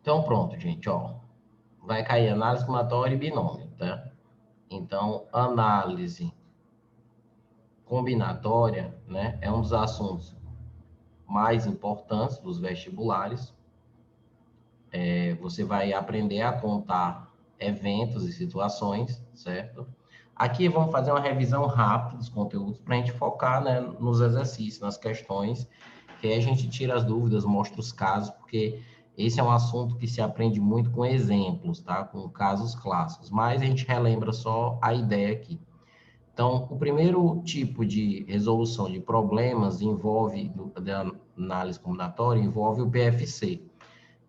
Então, pronto, gente, ó. Vai cair análise combinatória e binômio, tá? Então, análise combinatória, né, é um dos assuntos mais importantes dos vestibulares. Você vai aprender a contar eventos e situações, certo? Aqui vamos fazer uma revisão rápida dos conteúdos para a gente focar, né, nos exercícios, nas questões, que aí a gente tira as dúvidas, mostra os casos, porque esse é um assunto que se aprende muito com exemplos, tá? Com casos clássicos, mas a gente relembra só a ideia aqui. Então, o primeiro tipo de resolução de problemas da análise combinatória, envolve o PFC,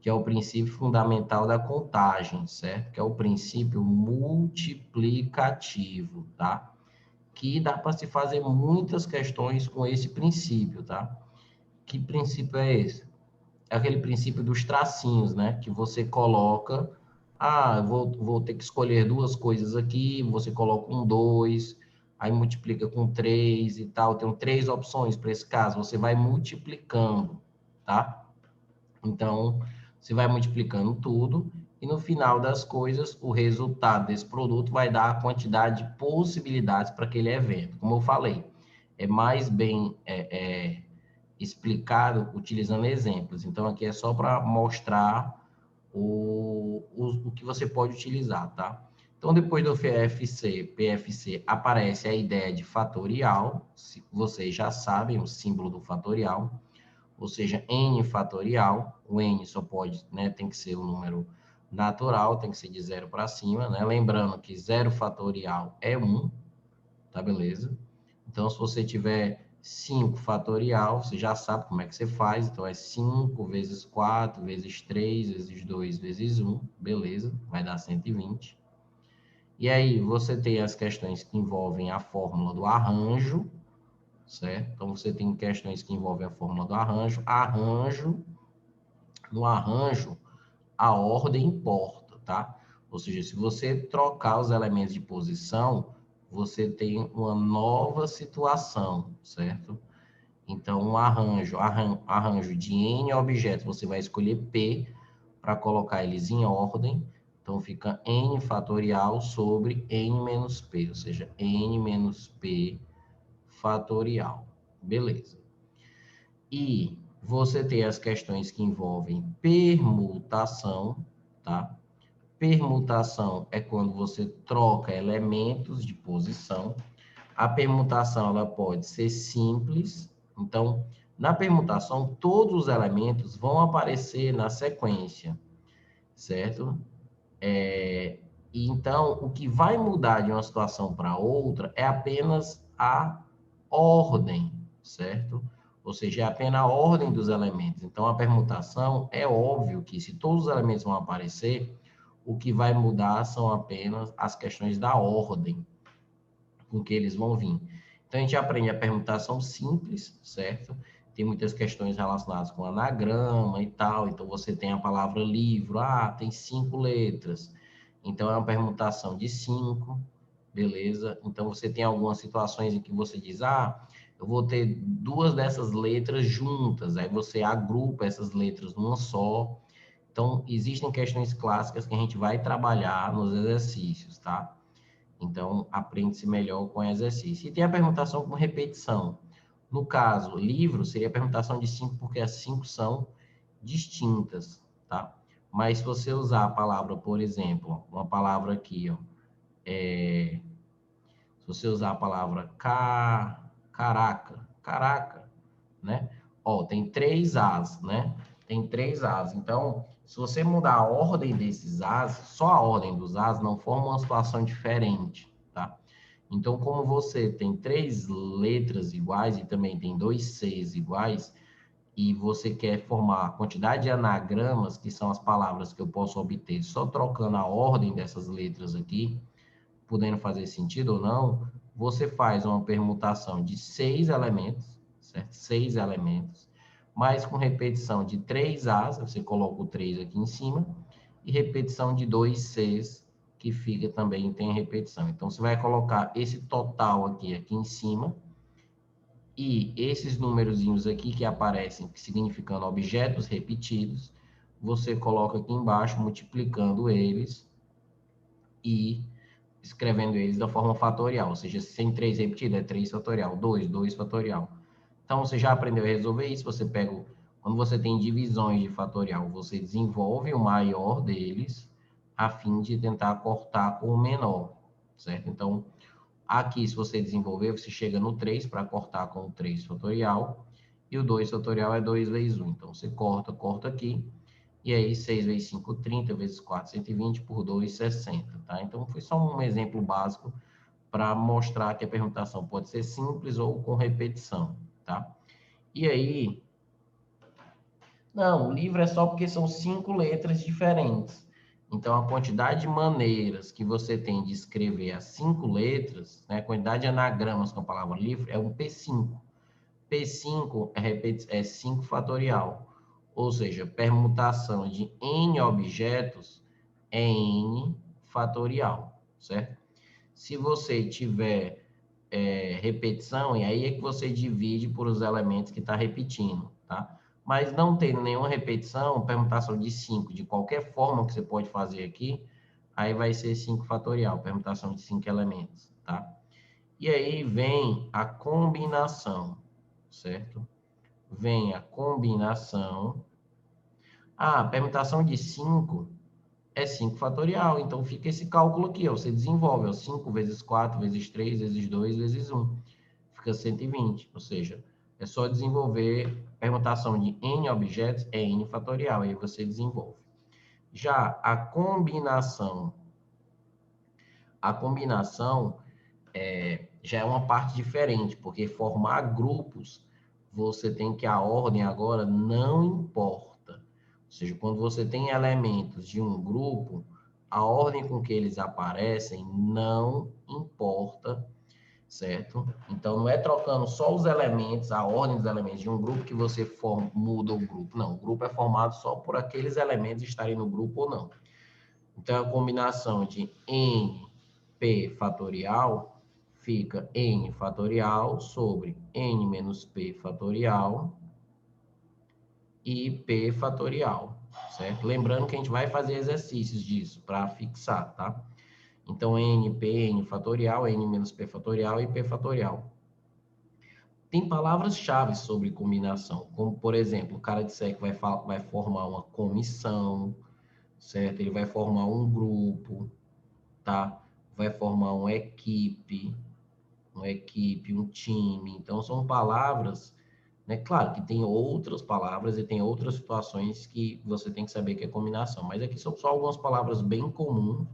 que é o princípio fundamental da contagem, certo? Que é o princípio multiplicativo, tá? Que dá para se fazer muitas questões com esse princípio, tá? Que princípio é esse? É aquele princípio dos tracinhos, né? Que você coloca, vou ter que escolher duas coisas aqui, você coloca um 2, aí multiplica com 3 e tal. Tem três opções para esse caso, você vai multiplicando, tá? Então, você vai multiplicando tudo e no final das coisas, o resultado desse produto vai dar a quantidade de possibilidades para aquele evento. Como eu falei, é mais bem explicado utilizando exemplos. Então, aqui é só para mostrar o que você pode utilizar, tá? Então, depois do PFC, aparece a ideia de fatorial. Vocês já sabem o símbolo do fatorial, ou seja, n fatorial. O n só pode, né, tem que ser o número natural, tem que ser de 0 para cima, né? Lembrando que 0 fatorial é 1, tá beleza? Então, se você tiver 5 fatorial, você já sabe como é que você faz. Então, é 5 vezes 4, vezes 3, vezes 2, vezes 1, beleza? Vai dar 120. E aí, você tem as questões que envolvem a fórmula do arranjo, certo? Então, você tem questões que envolvem a fórmula do arranjo. No arranjo, a ordem importa, tá? Ou seja, se você trocar os elementos de posição, você tem uma nova situação, certo? Então, um arranjo de N objetos, você vai escolher P para colocar eles em ordem. Então, fica N fatorial sobre N menos P, ou seja, N menos P fatorial. Beleza. E você tem as questões que envolvem permutação, tá? Permutação é quando você troca elementos de posição. A permutação ela pode ser simples. Então, na permutação, todos os elementos vão aparecer na sequência, certo? E então, o que vai mudar de uma situação para outra é apenas a ordem, certo? Ou seja, é apenas a ordem dos elementos. Então, a permutação, é óbvio que se todos os elementos vão aparecer, o que vai mudar são apenas as questões da ordem com que eles vão vir. Então, a gente aprende a permutação simples, certo? Tem muitas questões relacionadas com anagrama e tal. Então, você tem a palavra livro, tem 5 letras. Então, é uma permutação de 5, beleza? Então, você tem algumas situações em que você diz, eu vou ter duas dessas letras juntas. Aí você agrupa essas letras numa só. Então, existem questões clássicas que a gente vai trabalhar nos exercícios, tá? Então, aprende-se melhor com exercício. E tem a permutação com repetição. No caso, livro seria a permutação de 5, porque as 5 são distintas, tá? Mas se você usar a palavra, por exemplo, uma palavra aqui, ó, se você usar a palavra caraca, né? Ó, tem 3 As, né? Tem 3 As. Então, se você mudar a ordem desses As, só a ordem dos As não forma uma situação diferente, tá? Então, como você tem 3 letras iguais e também tem 2 Cs iguais, e você quer formar a quantidade de anagramas, que são as palavras que eu posso obter só trocando a ordem dessas letras aqui, podendo fazer sentido ou não, você faz uma permutação de 6 elementos, certo? 6 elementos, mas com repetição de 3 As, você coloca o 3 aqui em cima, e repetição de 2 Cs, que fica também, tem repetição. Então, você vai colocar esse total aqui em cima, e esses númerozinhos aqui que aparecem, significando objetos repetidos, você coloca aqui embaixo, multiplicando eles e escrevendo eles da forma fatorial, ou seja, se tem 3 repetido, é 3 fatorial, 2 fatorial. Então, você já aprendeu a resolver isso, você pega, quando você tem divisões de fatorial, você desenvolve o maior deles, a fim de tentar cortar com o menor, certo? Então, aqui, se você desenvolver, você chega no 3 para cortar com o 3 fatorial, e o 2 fatorial é 2 vezes 1. Então, você corta aqui, e aí 6 vezes 5, 30, vezes 4, 120, por 2, 60, tá? Então, foi só um exemplo básico para mostrar que a permutação pode ser simples ou com repetição, tá? E aí, não, o livro é só porque são 5 letras diferentes. Então, a quantidade de maneiras que você tem de escrever as 5 letras, né, a quantidade de anagramas com a palavra livro é um P5. P5 é 5 fatorial, ou seja, permutação de N objetos é N fatorial, certo? Se você tiver repetição, e aí é que você divide por os elementos que está repetindo, tá? Mas não tendo nenhuma repetição, permutação de 5, de qualquer forma que você pode fazer aqui, aí vai ser 5 fatorial, permutação de 5 elementos, tá? E aí vem a combinação, certo? Vem a combinação. Ah, permutação de 5 é 5 fatorial, então fica esse cálculo aqui, ó, você desenvolve, ó, 5 vezes 4 vezes 3 vezes 2 vezes 1, fica 120, ou seja, é só desenvolver permutação de N objetos, é N fatorial, aí você desenvolve. Já a combinação já é uma parte diferente, porque formar grupos, você tem que a ordem agora não importa. Ou seja, quando você tem elementos de um grupo, a ordem com que eles aparecem não importa, certo? Então, não é trocando só os elementos, a ordem dos elementos de um grupo que você muda o grupo. Não, o grupo é formado só por aqueles elementos estarem no grupo ou não. Então, a combinação de NP fatorial fica N fatorial sobre N menos P fatorial e P fatorial, certo? Lembrando que a gente vai fazer exercícios disso para fixar, tá? Então, NP, N fatorial, N menos P fatorial e P fatorial. Tem palavras-chave sobre combinação, como, por exemplo, o cara disser que vai formar uma comissão, certo? Ele vai formar um grupo, tá? Vai formar uma equipe, um time. Então, são palavras, né? Claro que tem outras palavras e tem outras situações que você tem que saber que é combinação, mas aqui são só algumas palavras bem comuns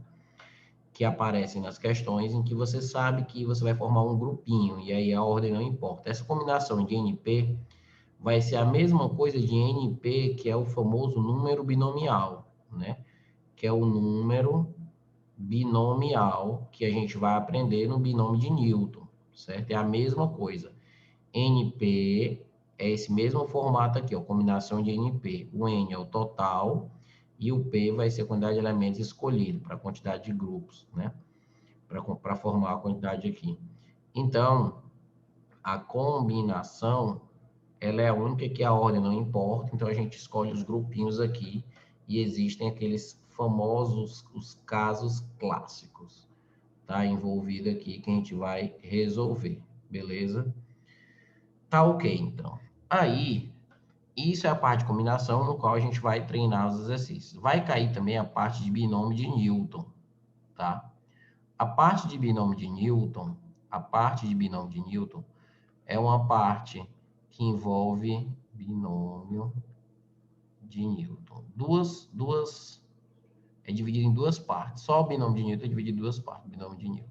que aparecem nas questões em que você sabe que você vai formar um grupinho, e aí a ordem não importa. Essa combinação de NP vai ser a mesma coisa de NP, que é o famoso número binomial, né? Que é o número binomial que a gente vai aprender no binômio de Newton, certo? É a mesma coisa. NP é esse mesmo formato aqui, ó, combinação de NP. O N é o total e o P vai ser a quantidade de elementos escolhido para a quantidade de grupos, né? Para formar a quantidade aqui. Então, a combinação, ela é a única que a ordem não importa, então a gente escolhe os grupinhos aqui e existem aqueles famosos, os casos clássicos, tá? Envolvido aqui que a gente vai resolver, beleza? Tá ok, então. Aí, isso é a parte de combinação no qual a gente vai treinar os exercícios. Vai cair também a parte de binômio de Newton, tá? A parte de binômio de Newton, é uma parte que envolve binômio de Newton. É dividido em duas partes. Só o binômio de Newton é dividido em duas partes, binômio de Newton.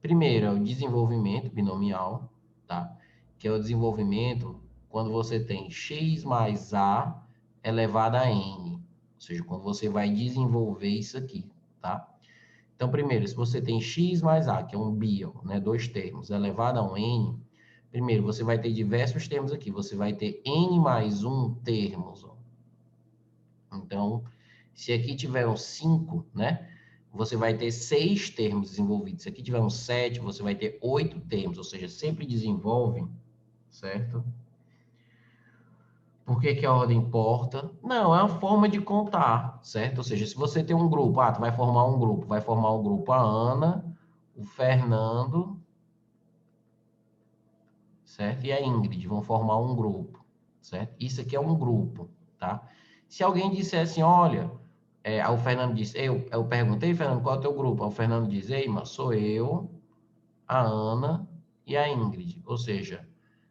Primeiro é o desenvolvimento binomial, tá? Que é o desenvolvimento quando você tem x mais a elevado a n. Ou seja, quando você vai desenvolver isso aqui, tá? Então, primeiro, se você tem x mais a, que é um bio, né, dois termos, elevado a um n, primeiro, você vai ter diversos termos aqui. Você vai ter n mais 1 termos. Ó. Então, se aqui tiver um 5, né, você vai ter 6 termos desenvolvidos. Se aqui tiver um 7, você vai ter 8 termos. Ou seja, sempre desenvolve, certo? Por que que a ordem importa? Não, é uma forma de contar, certo? Ou seja, se você tem um grupo, tu vai formar um grupo, a Ana, o Fernando, certo? E a Ingrid vão formar um grupo, certo? Isso aqui é um grupo, tá? Se alguém disser assim, olha, aí o Fernando disse, eu perguntei, Fernando, qual é o teu grupo? Aí o Fernando diz, ei, mas sou eu, a Ana e a Ingrid. Ou seja,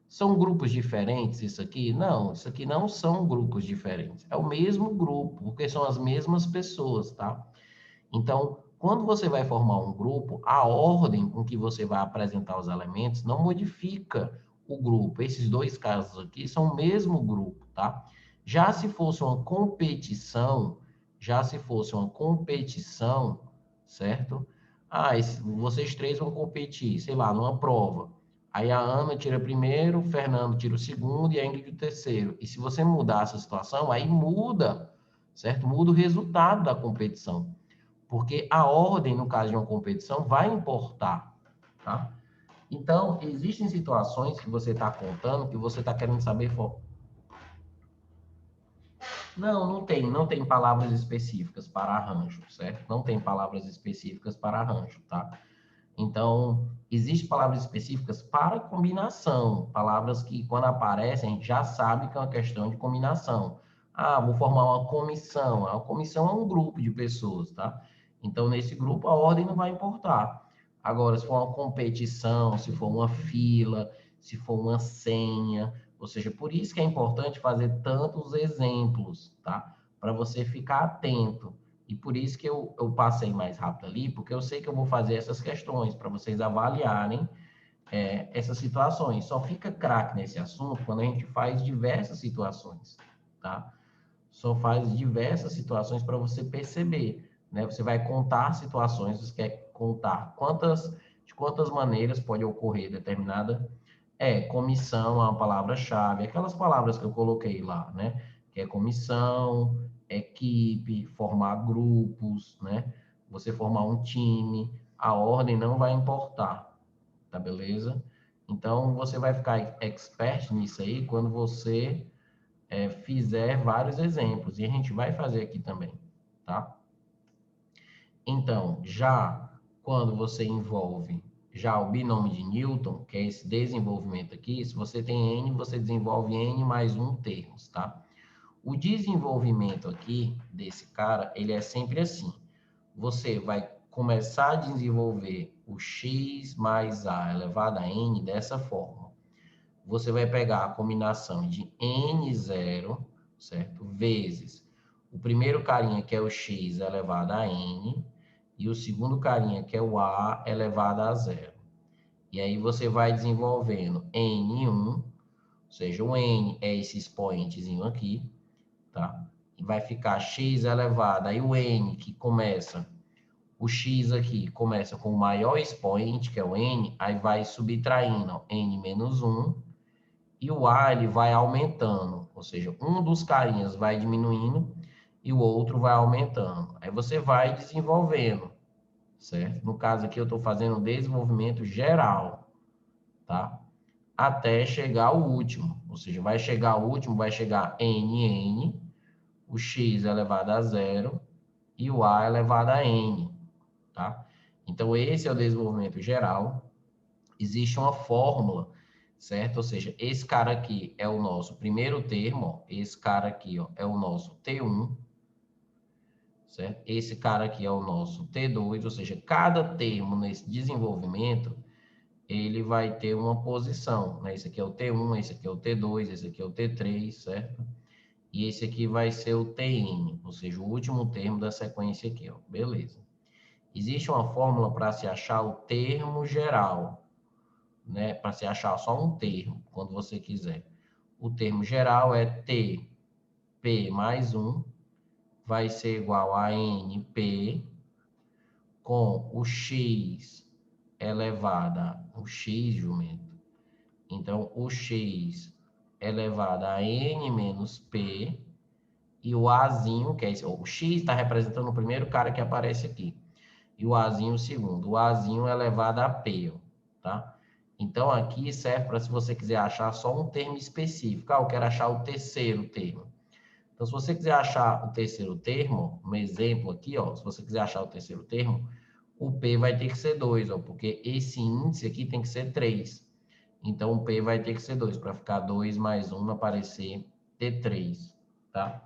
são grupos diferentes isso aqui? Não, isso aqui não são grupos diferentes. É o mesmo grupo, porque são as mesmas pessoas, tá? Então, quando você vai formar um grupo, a ordem com que você vai apresentar os elementos não modifica o grupo. Esses dois casos aqui são o mesmo grupo, tá? Já se fosse uma competição, certo? Vocês três vão competir, sei lá, numa prova. Aí a Ana tira primeiro, o Fernando tira o segundo e a Ingrid o terceiro. E se você mudar essa situação, aí muda, certo? Muda o resultado da competição. Porque a ordem, no caso de uma competição, vai importar, tá? Então, existem situações que você está contando que você está querendo saber... Não tem palavras específicas para arranjo, certo? Não tem palavras específicas para arranjo, tá? Então, existem palavras específicas para combinação, palavras que, quando aparecem, a gente já sabe que é uma questão de combinação. Vou formar uma comissão. A comissão é um grupo de pessoas, tá? Então, nesse grupo, a ordem não vai importar. Agora, se for uma competição, se for uma fila, se for uma senha, ou seja, por isso que é importante fazer tantos exemplos, tá? Para você ficar atento. E por isso que eu passei mais rápido ali, porque eu sei que eu vou fazer essas questões para vocês avaliarem essas situações. Só fica craque nesse assunto quando a gente faz diversas situações, tá? Só faz diversas situações para você perceber, né? Você vai contar situações, você quer contar de quantas maneiras pode ocorrer determinada comissão, é uma palavra-chave, aquelas palavras que eu coloquei lá, né? Que é comissão, equipe, formar grupos, né? Você formar um time, a ordem não vai importar, tá beleza? Então, você vai ficar expert nisso aí quando você fizer vários exemplos, e a gente vai fazer aqui também, tá? Então, já quando você envolve já o binômio de Newton, que é esse desenvolvimento aqui, se você tem N, você desenvolve N mais um termos, tá? O desenvolvimento aqui desse cara, ele é sempre assim. Você vai começar a desenvolver o x mais a elevado a n dessa forma. Você vai pegar a combinação de n0, certo? Vezes o primeiro carinha, que é o x elevado a n, e o segundo carinha, que é o a elevado a zero. E aí você vai desenvolvendo n1, ou seja, o n é esse expoentezinho aqui, tá? E vai ficar x elevado, aí o n que começa, o x aqui começa com o maior expoente, que é o n, aí vai subtraindo, ó, n menos 1, e o a ele vai aumentando, ou seja, um dos carinhas vai diminuindo e o outro vai aumentando. Aí você vai desenvolvendo, certo? No caso aqui eu estou fazendo desenvolvimento geral, tá? Até chegar ao último, ou seja, vai chegar ao último, vai chegar nn, o x elevado a zero e o a elevado a n, tá? Então, esse é o desenvolvimento geral. Existe uma fórmula, certo? Ou seja, esse cara aqui é o nosso primeiro termo, ó. Esse cara aqui, ó, é o nosso T1, certo? Esse cara aqui é o nosso T2, ou seja, cada termo nesse desenvolvimento, ele vai ter uma posição, né? Esse aqui é o T1, esse aqui é o T2, esse aqui é o T3, certo? E esse aqui vai ser o Tn, ou seja, o último termo da sequência aqui, ó. Beleza. Existe uma fórmula para se achar o termo geral, né? Para se achar só um termo, quando você quiser. O termo geral é Tp mais 1 vai ser igual a Np com o x elevado a o x, jumento. Então, o x elevado a n menos p, e o azinho, que é esse, o x está representando o primeiro cara que aparece aqui, e o azinho o segundo. O azinho elevado a p, ó, tá? Então, aqui serve para se você quiser achar só um termo específico. Ah, eu quero achar o terceiro termo. Então, se você quiser achar o terceiro termo, um exemplo aqui, ó, se você quiser achar o terceiro termo, o P vai ter que ser 2, ó, porque esse índice aqui tem que ser 3. Então, o P vai ter que ser 2, para ficar 2 mais 1 aparecer T3, tá?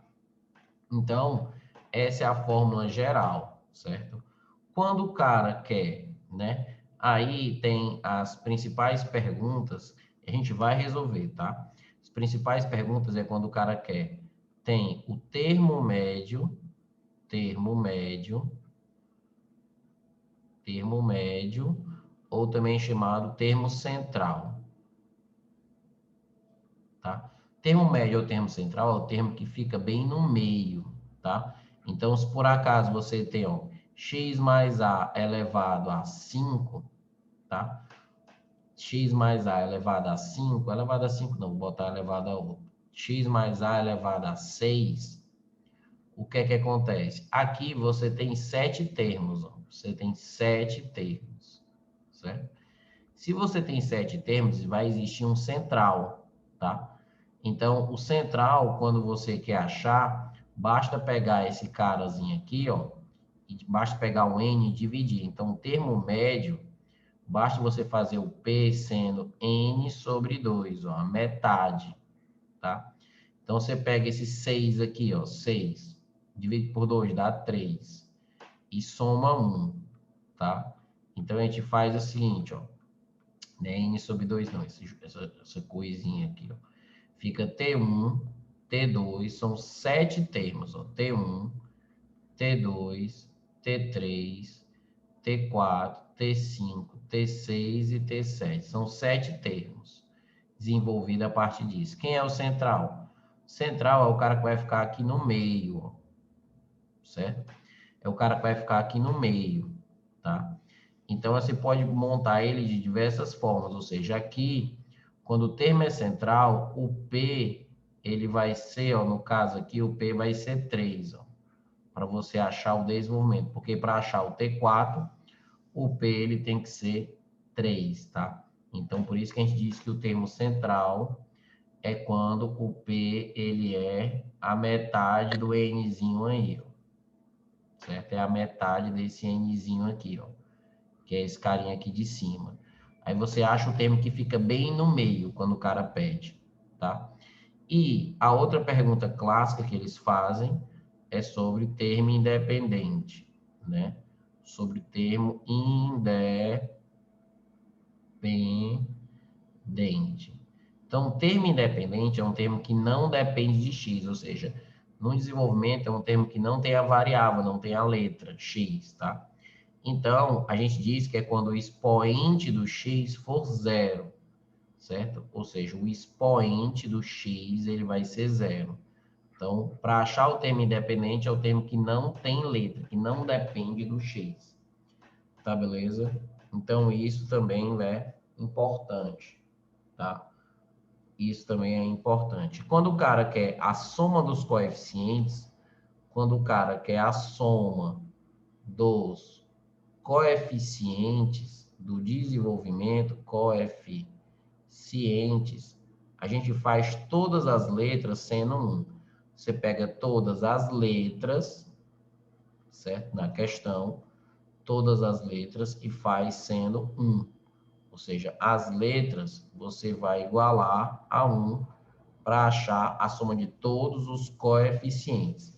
Então, essa é a fórmula geral, certo? Quando o cara quer, né? Aí tem as principais perguntas, a gente vai resolver, tá? As principais perguntas é quando o cara quer. Tem o termo médio, ou também chamado termo central, tá? Termo médio ou termo central é o termo que fica bem no meio, tá? Então, se por acaso você tem, ó, x mais a elevado a 5, tá? X mais a elevado a 5, elevado a 5 não, vou botar elevado a 1. X mais a elevado a 6, o que é que acontece? Aqui você tem 7 termos, ó. Você tem 7 termos, certo? Se você tem 7 termos, vai existir um central, tá? Então, o central, quando você quer achar, basta pegar esse carazinho aqui, ó, e basta pegar o n e dividir. Então, o termo médio, basta você fazer o P sendo n sobre 2, ó, a metade, tá? Então, você pega esse 6 aqui, ó, 6, divide por 2, dá 3, e soma 1, tá? Então, a gente faz o seguinte, ó, não é n sobre 2 não, essa coisinha aqui, ó. Fica T1, T2, são 7 termos, ó, T1, T2, T3, T4, T5, T6 e T7. São 7 termos desenvolvidos a partir disso. Quem é o central? Central é o cara que vai ficar aqui no meio, ó, certo? É o cara que vai ficar aqui no meio, tá? Então, você pode montar ele de diversas formas, ou seja, aqui, quando o termo é central, o P, ele vai ser, ó, no caso aqui, o P vai ser 3, ó, para você achar o desenvolvimento, porque para achar o T4, o P ele tem que ser 3, tá? Então, por isso que a gente diz que o termo central é quando o P ele é a metade do Nzinho aí, ó, certo? É a metade desse Nzinho aqui, ó, que é esse carinha aqui de cima. Aí você acha o termo que fica bem no meio quando o cara pede, tá? E a outra pergunta clássica que eles fazem é sobre termo independente, né? Sobre termo independente. Então, termo independente é um termo que não depende de x, ou seja, no desenvolvimento é um termo que não tem a variável, não tem a letra x, tá? Então, a gente diz que é quando o expoente do x for zero, certo? Ou seja, o expoente do x ele vai ser zero. Então, para achar o termo independente é o termo que não tem letra, que não depende do x. Tá, beleza? Então, isso também é importante, tá? Isso também é importante. Quando o cara quer a soma dos coeficientes, quando o cara quer a soma dos coeficientes do desenvolvimento, coeficientes, a gente faz todas as letras sendo 1. Você pega todas as letras, certo? Na questão, todas as letras e faz sendo 1. Ou seja, as letras você vai igualar a 1 para achar a soma de todos os coeficientes.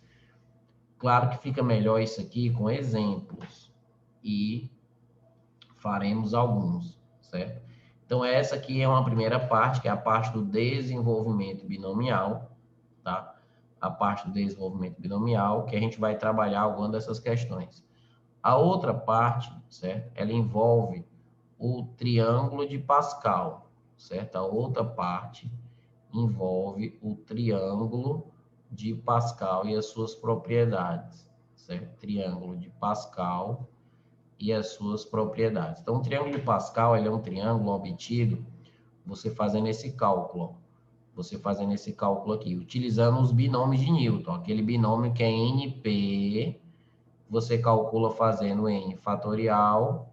Claro que fica melhor isso aqui com exemplos. E faremos alguns, certo? Então, essa aqui é uma primeira parte, que é a parte do desenvolvimento binomial, tá? A parte do desenvolvimento binomial, que a gente vai trabalhar algumas dessas questões. A outra parte, certo? Ela envolve o triângulo de Pascal, certo? A outra parte envolve o triângulo de Pascal e as suas propriedades, certo? Triângulo de Pascal e as suas propriedades. Então, o triângulo de Pascal, ele é um triângulo obtido você fazendo esse cálculo, você fazendo esse cálculo aqui, utilizando os binômios de Newton, aquele binômio que é NP, você calcula fazendo N fatorial,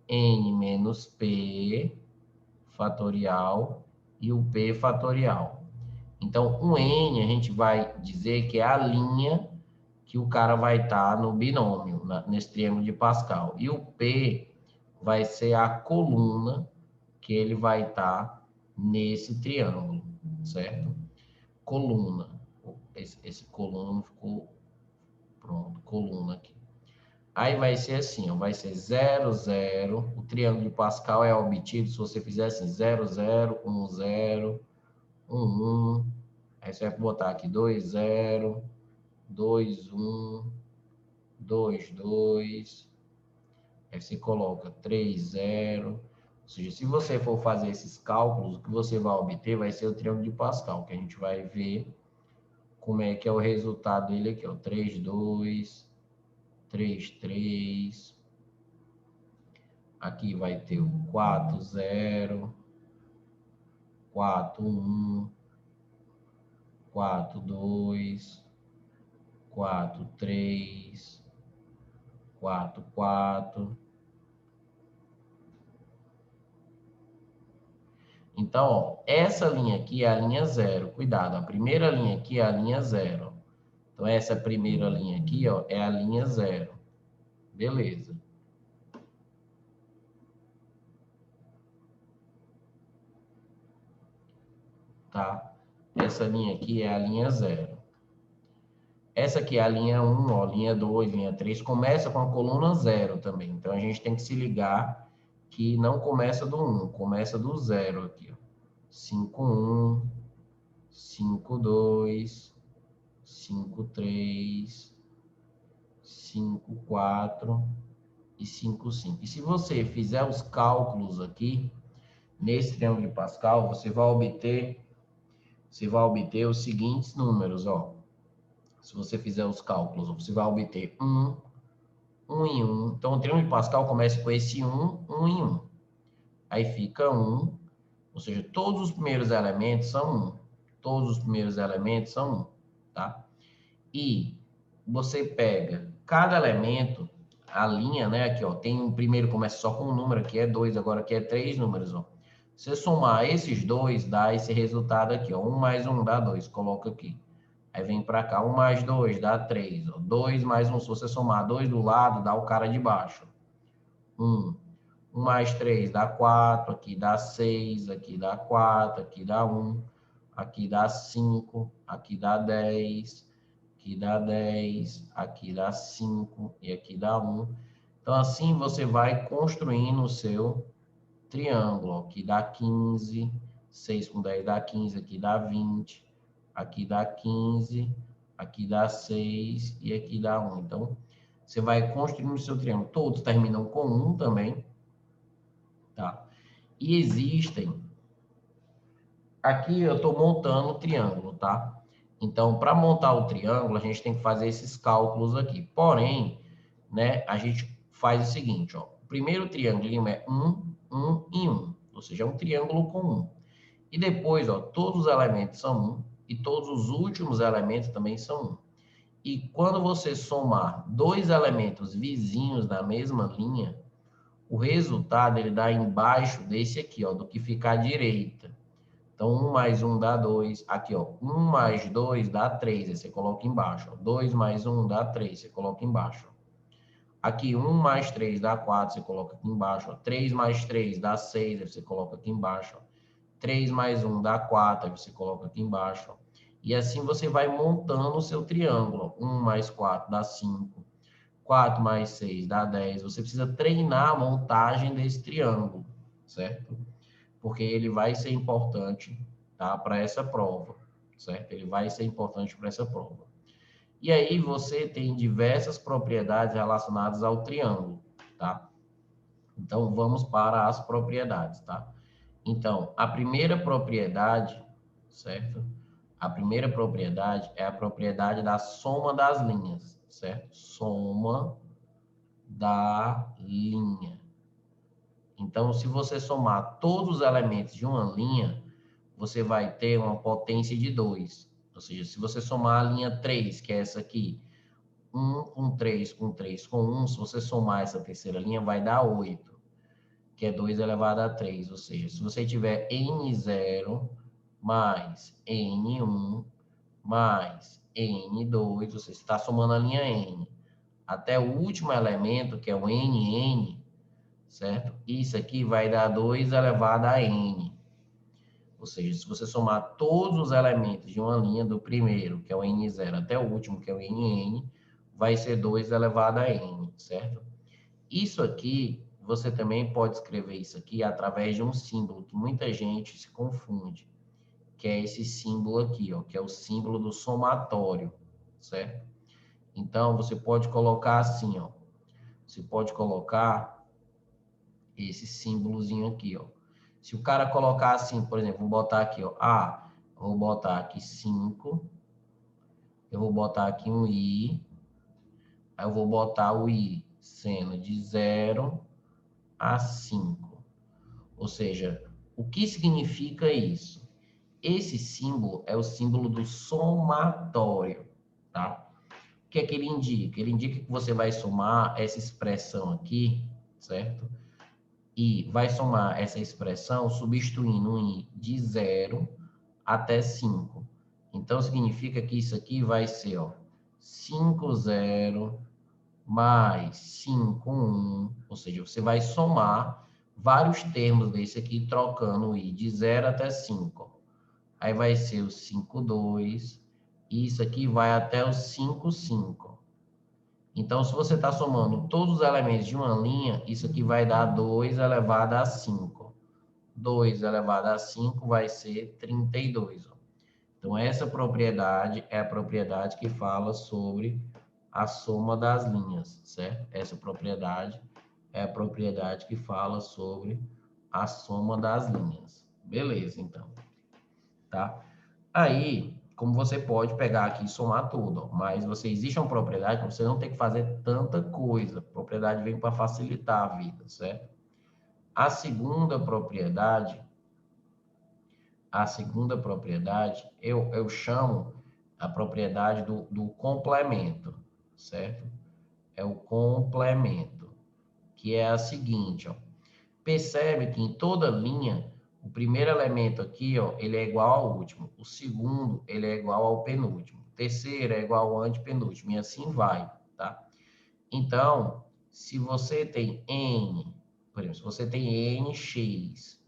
N menos P, fatorial e o P fatorial. Então, o N a gente vai dizer que é a linha que o cara vai estar no binômio, nesse triângulo de Pascal. E o P vai ser a coluna que ele vai estar nesse triângulo, certo? Coluna. Esse coluna ficou pronto, coluna aqui. Aí vai ser assim, ó, vai ser 0, 0. O triângulo de Pascal é obtido se você fizer assim, 0, 0, 1, 0, 1, 1. Aí você vai botar aqui 2, 0, 2, 1, 2, 2. Aí você coloca 3, 0. Ou seja, se você for fazer esses cálculos, o que você vai obter vai ser o triângulo de Pascal, que a gente vai ver como é que é o resultado dele aqui, ó. 3, 2, 3, 3. Aqui vai ter o 4, 0, 4, 1, 4, 2, 4, 3, 4, 4. Então, ó, essa linha aqui é a linha 0. Cuidado, a primeira linha aqui é a linha 0. Então, essa primeira linha aqui, ó, é a linha 0. Beleza. Tá? Essa linha aqui é a linha 0. Essa aqui é a linha 1, ó, linha 2, linha 3, começa com a coluna 0 também. Então, a gente tem que se ligar que não começa do 1, começa do 0 aqui, ó. 5, 1, 5, 2, 5, 3, 5, 4 e 5, 5. E se você fizer os cálculos aqui, nesse triângulo de Pascal, você vai obter os seguintes números, ó. Se você fizer os cálculos, você vai obter 1, 1 em 1. Então, o triângulo de Pascal começa com esse 1, 1 em 1. Aí fica 1, ou seja, todos os primeiros elementos são 1. Todos os primeiros elementos são 1, tá? E você pega cada elemento, a linha, né, aqui, ó, tem um primeiro começa só com um número, aqui é 2, agora aqui é 3 números, ó. Se somar esses dois, dá esse resultado aqui, ó. 1 mais 1 dá 2, coloca aqui. Aí vem para cá, 1 mais 2 dá 3. Ó. 2 mais 1, se você somar 2 do lado, dá o cara de baixo. 1. 1 mais 3 dá 4, aqui dá 6, aqui dá 4, aqui dá 1, aqui dá 5, aqui dá 10, aqui dá 10, aqui dá 5 e aqui dá 1. Então, assim você vai construindo o seu triângulo. Aqui dá 15, 6 com 10 dá 15, aqui dá 20, aqui dá 15, aqui dá 6 e aqui dá 1. Então, você vai construindo o seu triângulo. Todos terminam com 1 também, tá? E existem... Aqui eu estou montando o triângulo, tá? Então, para montar o triângulo, a gente tem que fazer esses cálculos aqui. Porém, né, a gente faz o seguinte, ó. O primeiro triângulo é 1, 1 e 1. Ou seja, é um triângulo com 1. E depois, ó, todos os elementos são 1 e todos os últimos elementos também são 1. E quando você somar dois elementos vizinhos da mesma linha, o resultado ele dá embaixo desse aqui, ó, do que fica à direita. Então, 1 mais 1 dá 2. Aqui, ó, 1 mais 2 dá 3. Aí você coloca embaixo. Ó. 2 mais 1 dá 3. Você coloca embaixo. Aqui, 1 mais 3 dá 4. Você coloca aqui embaixo. Ó. 3 mais 3 dá 6. Aí você coloca aqui embaixo. Ó. 3 mais 1 dá 4. Aí você coloca aqui embaixo. Ó. E assim você vai montando o seu triângulo. Ó. 1 mais 4 dá 5. 4 mais 6 dá 10. Você precisa treinar a montagem desse triângulo, certo? Porque ele vai ser importante, tá, para essa prova, certo? Ele vai ser importante para essa prova. E aí você tem diversas propriedades relacionadas ao triângulo, tá? Então, vamos para as propriedades, tá? Então, a primeira propriedade, certo? A primeira propriedade é a propriedade da soma das linhas, certo? Soma da linha. Então, se você somar todos os elementos de uma linha, você vai ter uma potência de 2. Ou seja, se você somar a linha 3, que é essa aqui, 1 com 3 com 3 com 1, se você somar essa terceira linha, vai dar 8. que é 2 elevado a 3. Ou seja, se você tiver N0 mais N1 mais N2, você está somando a linha N até o último elemento, que é o NN, certo? Isso aqui vai dar 2 elevado a N. Ou seja, se você somar todos os elementos de uma linha do primeiro, que é o N0, até o último, que é o NN, vai ser 2 elevado a N, certo? Isso aqui, você também pode escrever isso aqui através de um símbolo, que muita gente se confunde, que é esse símbolo aqui, ó, que é o símbolo do somatório, certo? Então, você pode colocar assim, ó. Você pode colocar esse símbolozinho aqui, ó. Se o cara colocar assim, por exemplo, vou botar aqui, ó, eu vou botar aqui 5, eu vou botar aqui um I, aí eu vou botar o I sendo de 0 a 5. Ou seja, o que significa isso? Esse símbolo é o símbolo do somatório, tá? O que é que ele indica? Ele indica que você vai somar essa expressão aqui, certo? E vai somar essa expressão substituindo um I de 0 até 5. Então, significa que isso aqui vai ser, ó, 5, 0 mais 5, 1. Ou seja, você vai somar vários termos desse aqui, trocando o I de 0 até 5. Aí vai ser o 5, 2. E isso aqui vai até o 5, 5. Então, se você está somando todos os elementos de uma linha, isso aqui vai dar 2 elevado a 5. 2 elevado a 5 vai ser 32. Ó. Então, essa propriedade é a propriedade que fala sobre a soma das linhas, certo? Essa propriedade é a propriedade que fala sobre a soma das linhas. Beleza, então. Tá? Aí, como você pode pegar aqui e somar tudo, ó, mas existe uma propriedade para você não ter que fazer tanta coisa. A propriedade vem para facilitar a vida, certo? A segunda propriedade, eu chamo a propriedade do complemento, certo? É o complemento, que é a seguinte, ó. Percebe que em toda linha, o primeiro elemento aqui, ó, ele é igual ao último. O segundo, ele é igual ao penúltimo. O terceiro é igual ao antepenúltimo. E assim vai, tá? Então, se você tem N, por exemplo, se você tem NX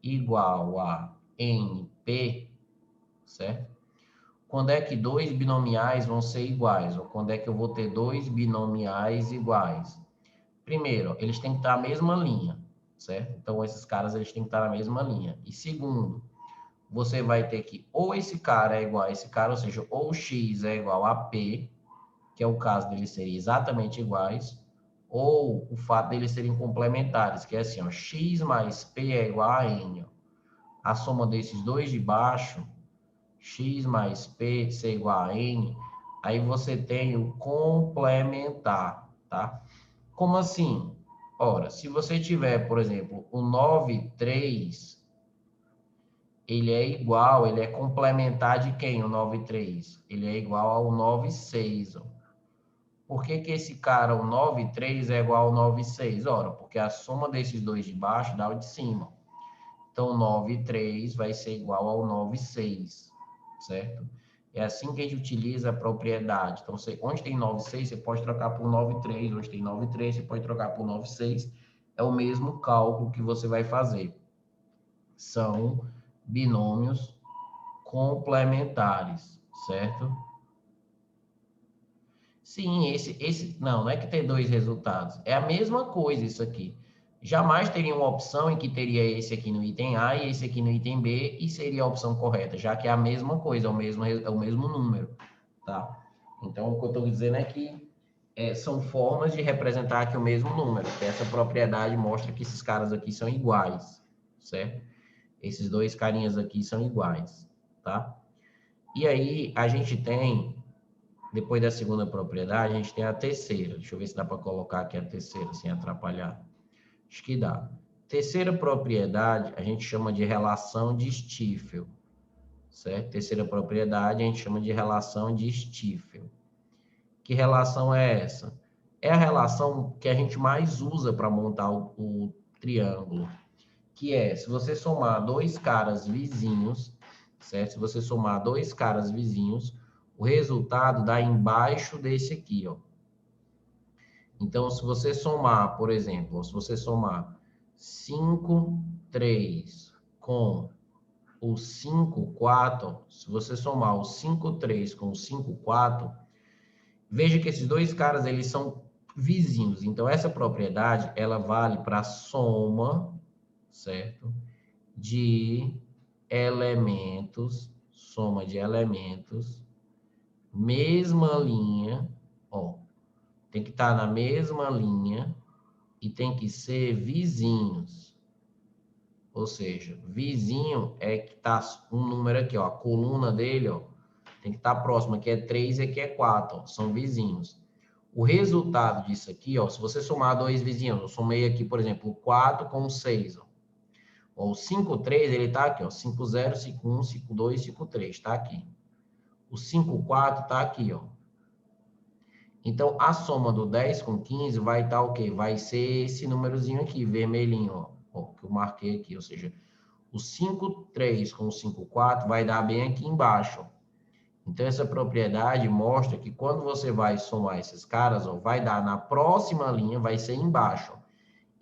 igual a NP, certo? Quando é que dois binomiais vão ser iguais? Ou quando é que eu vou ter dois binomiais iguais? Primeiro, eles têm que estar na mesma linha, certo? Então, esses caras, eles têm que estar na mesma linha. E segundo, você vai ter que, ou esse cara é igual a esse cara, ou seja, ou x é igual a p, que é o caso deles serem exatamente iguais, ou o fato deles serem complementares, que é assim, ó, x mais p é igual a n. Ó. A soma desses dois de baixo, x mais p ser igual a n, aí você tem o complementar, tá? Como assim? Ora, se você tiver, por exemplo, o 9,3, ele é igual, ele é complementar de quem, o 9,3? Ele é igual ao 9,6. Por que que esse cara, o 9,3, é igual ao 9,6? Ora, porque a soma desses dois de baixo dá o de cima. Então, 9,3 vai ser igual ao 9,6, certo? É assim que a gente utiliza a propriedade. Então, onde tem 9,6, você pode trocar por 9,3. Onde tem 9,3, você pode trocar por 9,6. É o mesmo cálculo que você vai fazer. São binômios complementares, certo? Sim, não é que tem dois resultados. É a mesma coisa isso aqui. Jamais teria uma opção em que teria esse aqui no item A e esse aqui no item B e seria a opção correta, já que é a mesma coisa, é o mesmo número, tá? Então, o que eu estou dizendo é que são formas de representar aqui o mesmo número. Essa propriedade mostra que esses caras aqui são iguais, certo? Esses dois carinhas aqui são iguais, tá? E aí, a gente tem, depois da segunda propriedade, a gente tem a terceira. Deixa eu ver se dá para colocar aqui a terceira, sem atrapalhar. Acho que dá. Terceira propriedade, a gente chama de relação de Stiefel, certo? Terceira propriedade, a gente chama de relação de Stiefel. Que relação é essa? É a relação que a gente mais usa para montar triângulo, que é, se você somar dois caras vizinhos, certo? Se você somar dois caras vizinhos, o resultado dá embaixo desse aqui, ó. Então, se você somar, por exemplo, se você somar 5, 3 com o 5, 4, se você somar o 5, 3 com o 5, 4, veja que esses dois caras, eles são vizinhos. Então, essa propriedade, ela vale para a soma, certo? De elementos, soma de elementos, mesma linha, ó, tem que estar na mesma linha e tem que ser vizinhos. Ou seja, vizinho é que tá um número aqui, ó, a coluna dele, ó, tem que estar próximo, aqui é 3 e aqui é 4, ó, são vizinhos. O resultado disso aqui, ó, se você somar dois vizinhos, eu somei aqui, por exemplo, o 4 com o 6, ó. O 5, 3, ele tá aqui, ó, 5, 0, 5, 1, 5, 2, 5, 3, tá aqui. O 5, 4 tá aqui, ó. Então, a soma do 10 com 15 vai estar o quê? Vai ser esse númerozinho aqui, vermelhinho, ó, que eu marquei aqui. Ou seja, o 5, 3 com o 5, 4 vai dar bem aqui embaixo. Então, essa propriedade mostra que quando você vai somar esses caras, ó, vai dar na próxima linha, vai ser embaixo.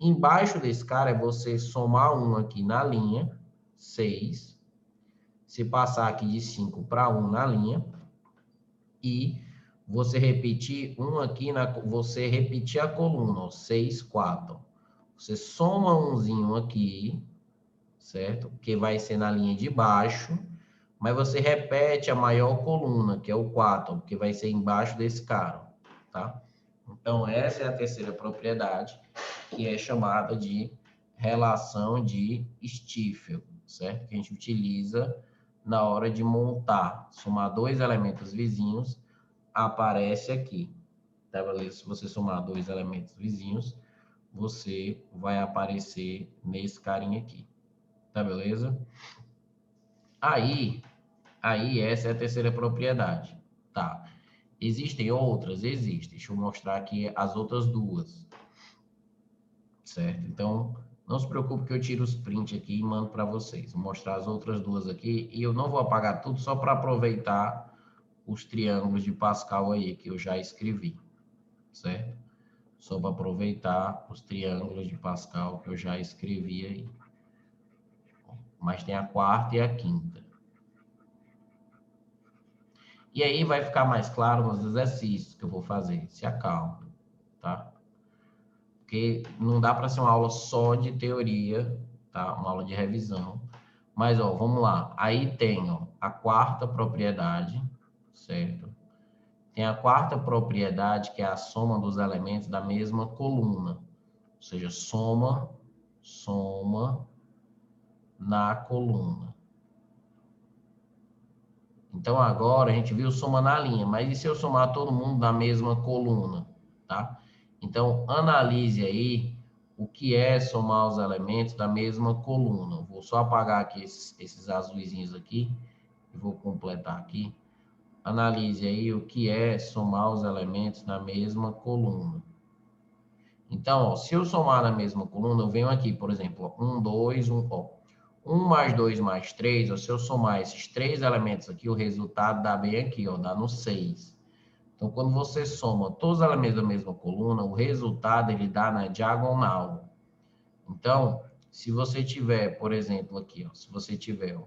Embaixo desse cara é você somar um aqui na linha, 6. Se passar aqui de 5 para 1 na linha. E você repetir um aqui, você repetir a coluna, ó, 6, 4. Você soma umzinho aqui, certo? Que vai ser na linha de baixo, mas você repete a maior coluna, que é o 4, porque vai ser embaixo desse cara, tá? Então, essa é a terceira propriedade, que é chamada de relação de Stiefel, certo? Que a gente utiliza na hora de montar, somar dois elementos vizinhos, aparece aqui, tá, beleza? Se você somar dois elementos vizinhos, você vai aparecer nesse carinha aqui, tá, beleza? Aí essa é a terceira propriedade, tá? Existem outras? Existem. Deixa eu mostrar aqui as outras duas, certo? Então, não se preocupe que eu tiro os prints aqui e mando para vocês. Vou mostrar as outras duas aqui e eu não vou apagar tudo só para aproveitar os triângulos de Pascal aí que eu já escrevi, certo? Só para aproveitar os triângulos de Pascal que eu já escrevi aí. Mas tem a quarta e a quinta. E aí vai ficar mais claro nos exercícios que eu vou fazer. Se acalma, tá? Porque não dá para ser uma aula só de teoria, tá? Uma aula de revisão. Mas, ó, vamos lá. Aí tem, ó, a quarta propriedade, certo? Tem a quarta propriedade, que é a soma dos elementos da mesma coluna. Ou seja, soma na coluna. Então, agora a gente viu soma na linha, mas e se eu somar todo mundo na mesma coluna, tá? Então, analise aí o que é somar os elementos da mesma coluna. Vou só apagar aqui esses azuizinhos aqui e vou completar aqui. Analise aí o que é somar os elementos na mesma coluna. Então, ó, se eu somar na mesma coluna, eu venho aqui, por exemplo, 1, 2, 1, ó. 1 mais 2 mais 3, ó, se eu somar esses três elementos aqui, o resultado dá bem aqui, ó, dá no 6. Então, quando você soma todos os elementos da mesma coluna, o resultado ele dá na diagonal. Então, se você tiver, por exemplo, aqui, ó, se você tiver ó,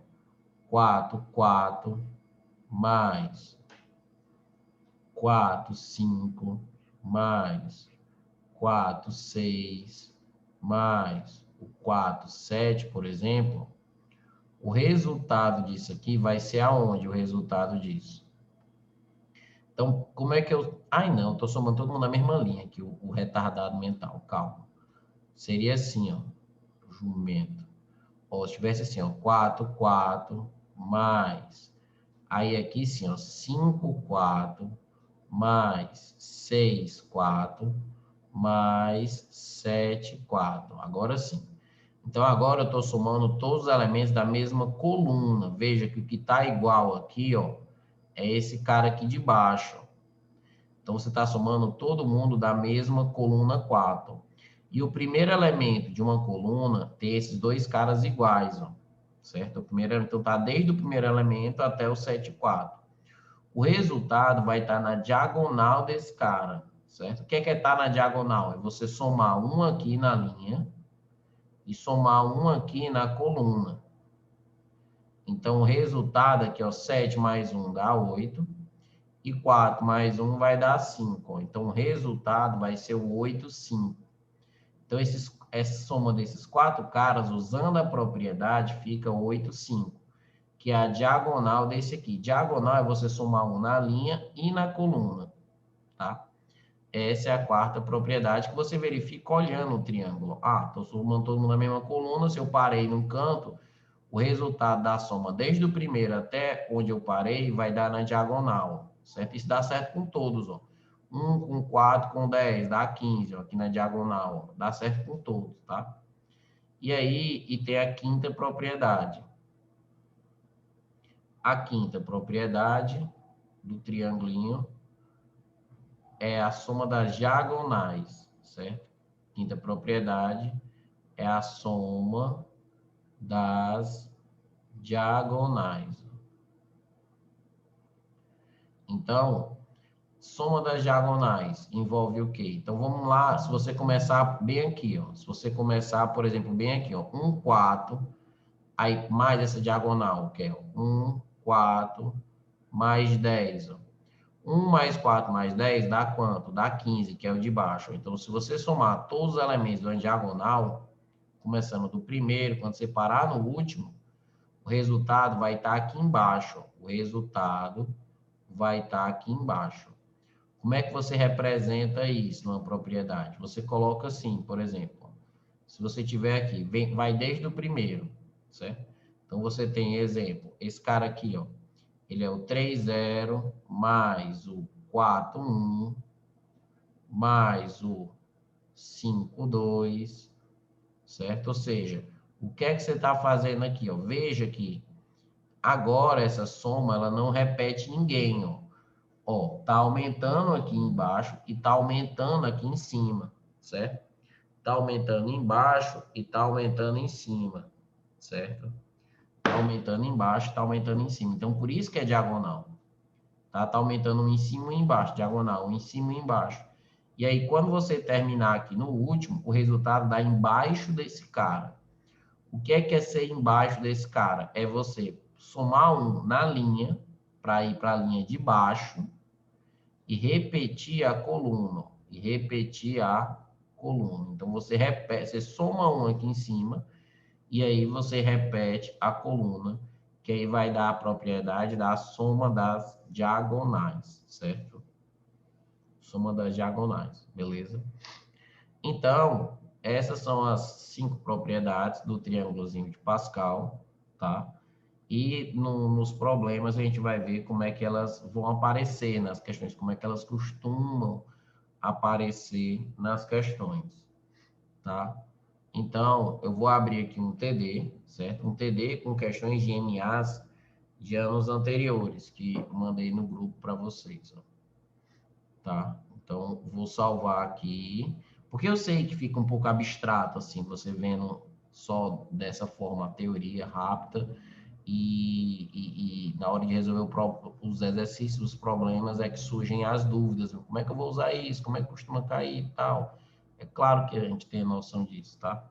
4, 4, mais 4, 5, mais 4, 6, mais o 4, 7, por exemplo, o resultado disso aqui vai ser aonde o resultado disso? Então, como é que eu... Ai, não, estou somando todo mundo na mesma linha aqui, o retardado mental, calma. Seria assim, ó, jumento. Ó, se tivesse assim, ó, 4, 4, mais... Aí aqui sim, ó, 5, 4, mais 6, 4, mais 7, 4. Agora sim. Então, agora eu estou somando todos os elementos da mesma coluna. Veja que o que está igual aqui, ó, é esse cara aqui de baixo. Então, você está somando todo mundo da mesma coluna 4. E o primeiro elemento de uma coluna tem esses dois caras iguais, ó, certo? O primeiro, então, tá desde o primeiro elemento até o 7, 4. O resultado vai estar na diagonal desse cara, certo? O que é estar na diagonal? É você somar um aqui na linha e somar um aqui na coluna. Então, o resultado aqui, ó, 7 mais 1 dá 8. E 4 mais 1 vai dar 5. Então, o resultado vai ser o 8, 5. Então, essa soma desses quatro caras, usando a propriedade, fica 8, 5. Que é a diagonal desse aqui. Diagonal é você somar um na linha e na coluna. Tá? Essa é a quarta propriedade que você verifica olhando o triângulo. Ah, estou somando todo mundo na mesma coluna. Se eu parei num canto, o resultado da soma desde o primeiro até onde eu parei vai dar na diagonal, certo? Isso dá certo com todos, ó. 1 com 4 com 10 dá 15, ó, aqui na diagonal, ó. Dá certo com todos, tá? E aí, e tem a quinta propriedade. A quinta propriedade do triangulinho é a soma das diagonais, certo? Quinta propriedade é a soma das diagonais. Então, soma das diagonais envolve o quê? Então, vamos lá, se você começar bem aqui, ó. Se você começar, por exemplo, bem aqui, ó. 1, 4, aí mais essa diagonal, que é 1, 4, mais 10, ó. 1 mais 4 mais 10 dá quanto? Dá 15, que é o de baixo. Então, se você somar todos os elementos de uma diagonal, começando do primeiro, quando você parar no último, o resultado vai estar aqui embaixo. O resultado vai estar aqui embaixo. Como é que você representa isso numa propriedade? Você coloca assim, por exemplo, se você tiver aqui, vai desde o primeiro, certo? Então, você tem exemplo, esse cara aqui, ó, ele é o 30 mais o 41 mais o 52, certo? Ou seja, o que é que você está fazendo aqui, ó? Veja que agora essa soma, ela não repete ninguém, ó. Ó, tá aumentando aqui embaixo e tá aumentando aqui em cima, certo? Tá aumentando embaixo e tá aumentando em cima, certo? Tá aumentando embaixo, tá aumentando em cima. Então, por isso que é diagonal. Tá aumentando um em cima e embaixo, diagonal, um em cima e embaixo. E aí, quando você terminar aqui no último, o resultado dá embaixo desse cara. O que é ser embaixo desse cara? É você somar um na linha, para ir para a linha de baixo, e repetir a coluna. E repetir a coluna. Então, você repete, você soma um aqui em cima, e aí você repete a coluna, que aí vai dar a propriedade da soma das diagonais, certo? Soma das diagonais, beleza? Então, essas são as 5 propriedades do triângulozinho de Pascal, tá? E nos problemas a gente vai ver como é que elas vão aparecer nas questões, como é que elas costumam aparecer nas questões, tá? Então, eu vou abrir aqui um TD, certo? Um TD com questões de MAs de anos anteriores, que mandei no grupo para vocês, ó. Tá? Então, vou salvar aqui, porque eu sei que fica um pouco abstrato, assim, você vendo só dessa forma a teoria rápida, e na hora de resolver os exercícios, os problemas, é que surgem as dúvidas. Como é que eu vou usar isso? Como é que costuma cair e tal? É claro que a gente tem noção disso, tá?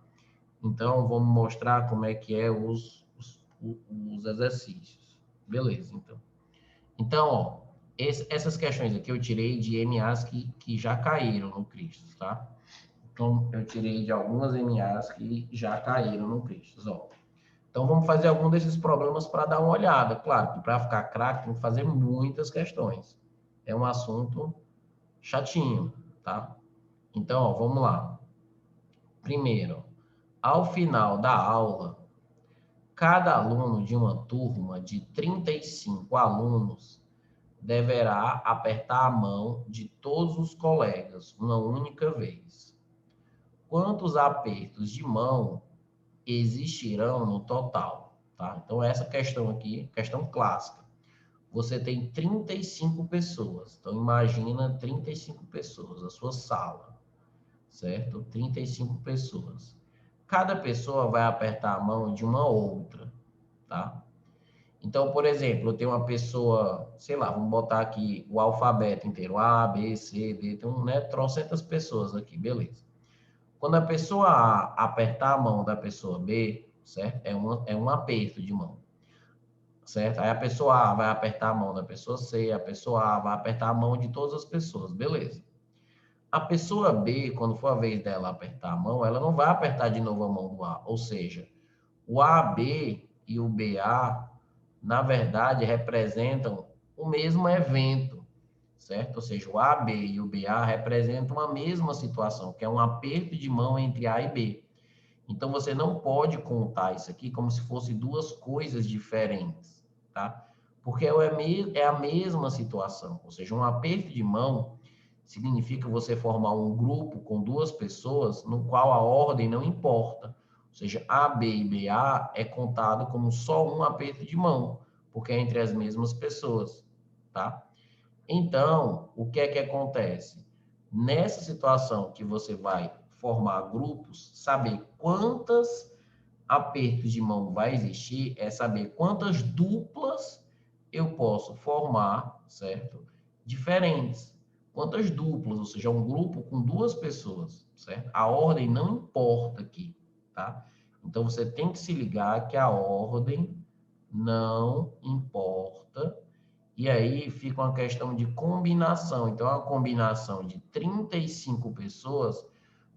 Então, vamos mostrar como é que é os exercícios. Beleza, então. Então, ó, essas questões aqui eu tirei de MAs que já caíram no Cristo, tá? Então, eu tirei de algumas MAs que já caíram no Cristo, ó. Então, vamos fazer algum desses problemas para dar uma olhada. Claro que para ficar craque, tem que fazer muitas questões. É um assunto chatinho, tá? Então, ó, vamos lá. Primeiro, ao final da aula, cada aluno de uma turma de 35 alunos deverá apertar a mão de todos os colegas uma única vez. Quantos apertos de mão existirão no total? Tá? Então, essa questão aqui, questão clássica. Você tem 35 pessoas. Então, imagina 35 pessoas, a sua sala. certo? 35 pessoas. Cada pessoa vai apertar a mão de uma outra, tá? Então, por exemplo, eu tenho uma pessoa, sei lá, vamos botar aqui o alfabeto inteiro, A, B, C, D, tem trocentas pessoas aqui, beleza. Quando a pessoa A apertar a mão da pessoa B, certo? É um aperto de mão, certo? Aí a pessoa A vai apertar a mão da pessoa C, a pessoa A vai apertar a mão de todas as pessoas, beleza. A pessoa B, quando for a vez dela apertar a mão, ela não vai apertar de novo a mão do A, ou seja, o AB e o BA, na verdade, representam o mesmo evento, certo? Ou seja, o AB e o BA representam a mesma situação, que é um aperto de mão entre A e B. Então, você não pode contar isso aqui como se fossem duas coisas diferentes, tá? Porque é a mesma situação. Ou seja, um aperto de mão significa você formar um grupo com duas pessoas no qual a ordem não importa. Ou seja, AB e BA é contado como só um aperto de mão, porque é entre as mesmas pessoas, tá? Então, o que é que acontece? Nessa situação que você vai formar grupos, saber quantos apertos de mão vai existir, é saber quantas duplas eu posso formar, certo? Diferentes. Quantas duplas, ou seja, um grupo com duas pessoas, certo? A ordem não importa aqui, tá? Então, você tem que se ligar que a ordem não importa. E aí fica uma questão de combinação. Então, a combinação de 35 pessoas,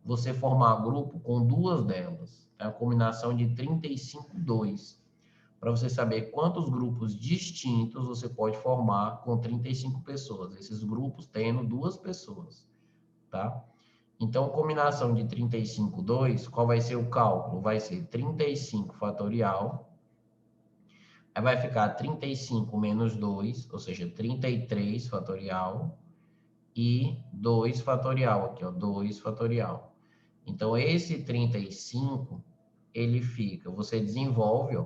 você formar grupo com duas delas. É a combinação de 35, 2. Para você saber quantos grupos distintos você pode formar com 35 pessoas. Esses grupos tendo duas pessoas, tá? Então, combinação de 35, 2, qual vai ser o cálculo? Vai ser 35 fatorial. Aí vai ficar 35 menos 2, ou seja, 33 fatorial, e 2 fatorial, aqui, ó, 2 fatorial. Então, esse 35, ele fica, você desenvolve, ó,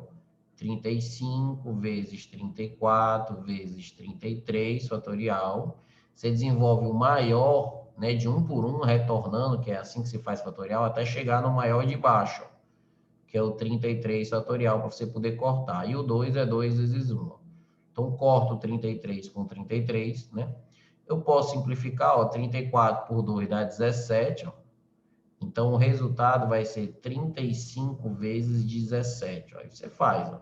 35 vezes 34 vezes 33 fatorial. Você desenvolve o maior, né, de 1 por 1, retornando, que é assim que se faz fatorial, até chegar no maior de baixo, ó, que é o 33 fatorial, para você poder cortar. E o 2 é 2 vezes 1. Então, corto 33 com 33, né? Eu posso simplificar, ó, 34 por 2 dá 17, ó. Então, o resultado vai ser 35 vezes 17. Ó. Aí você faz, ó.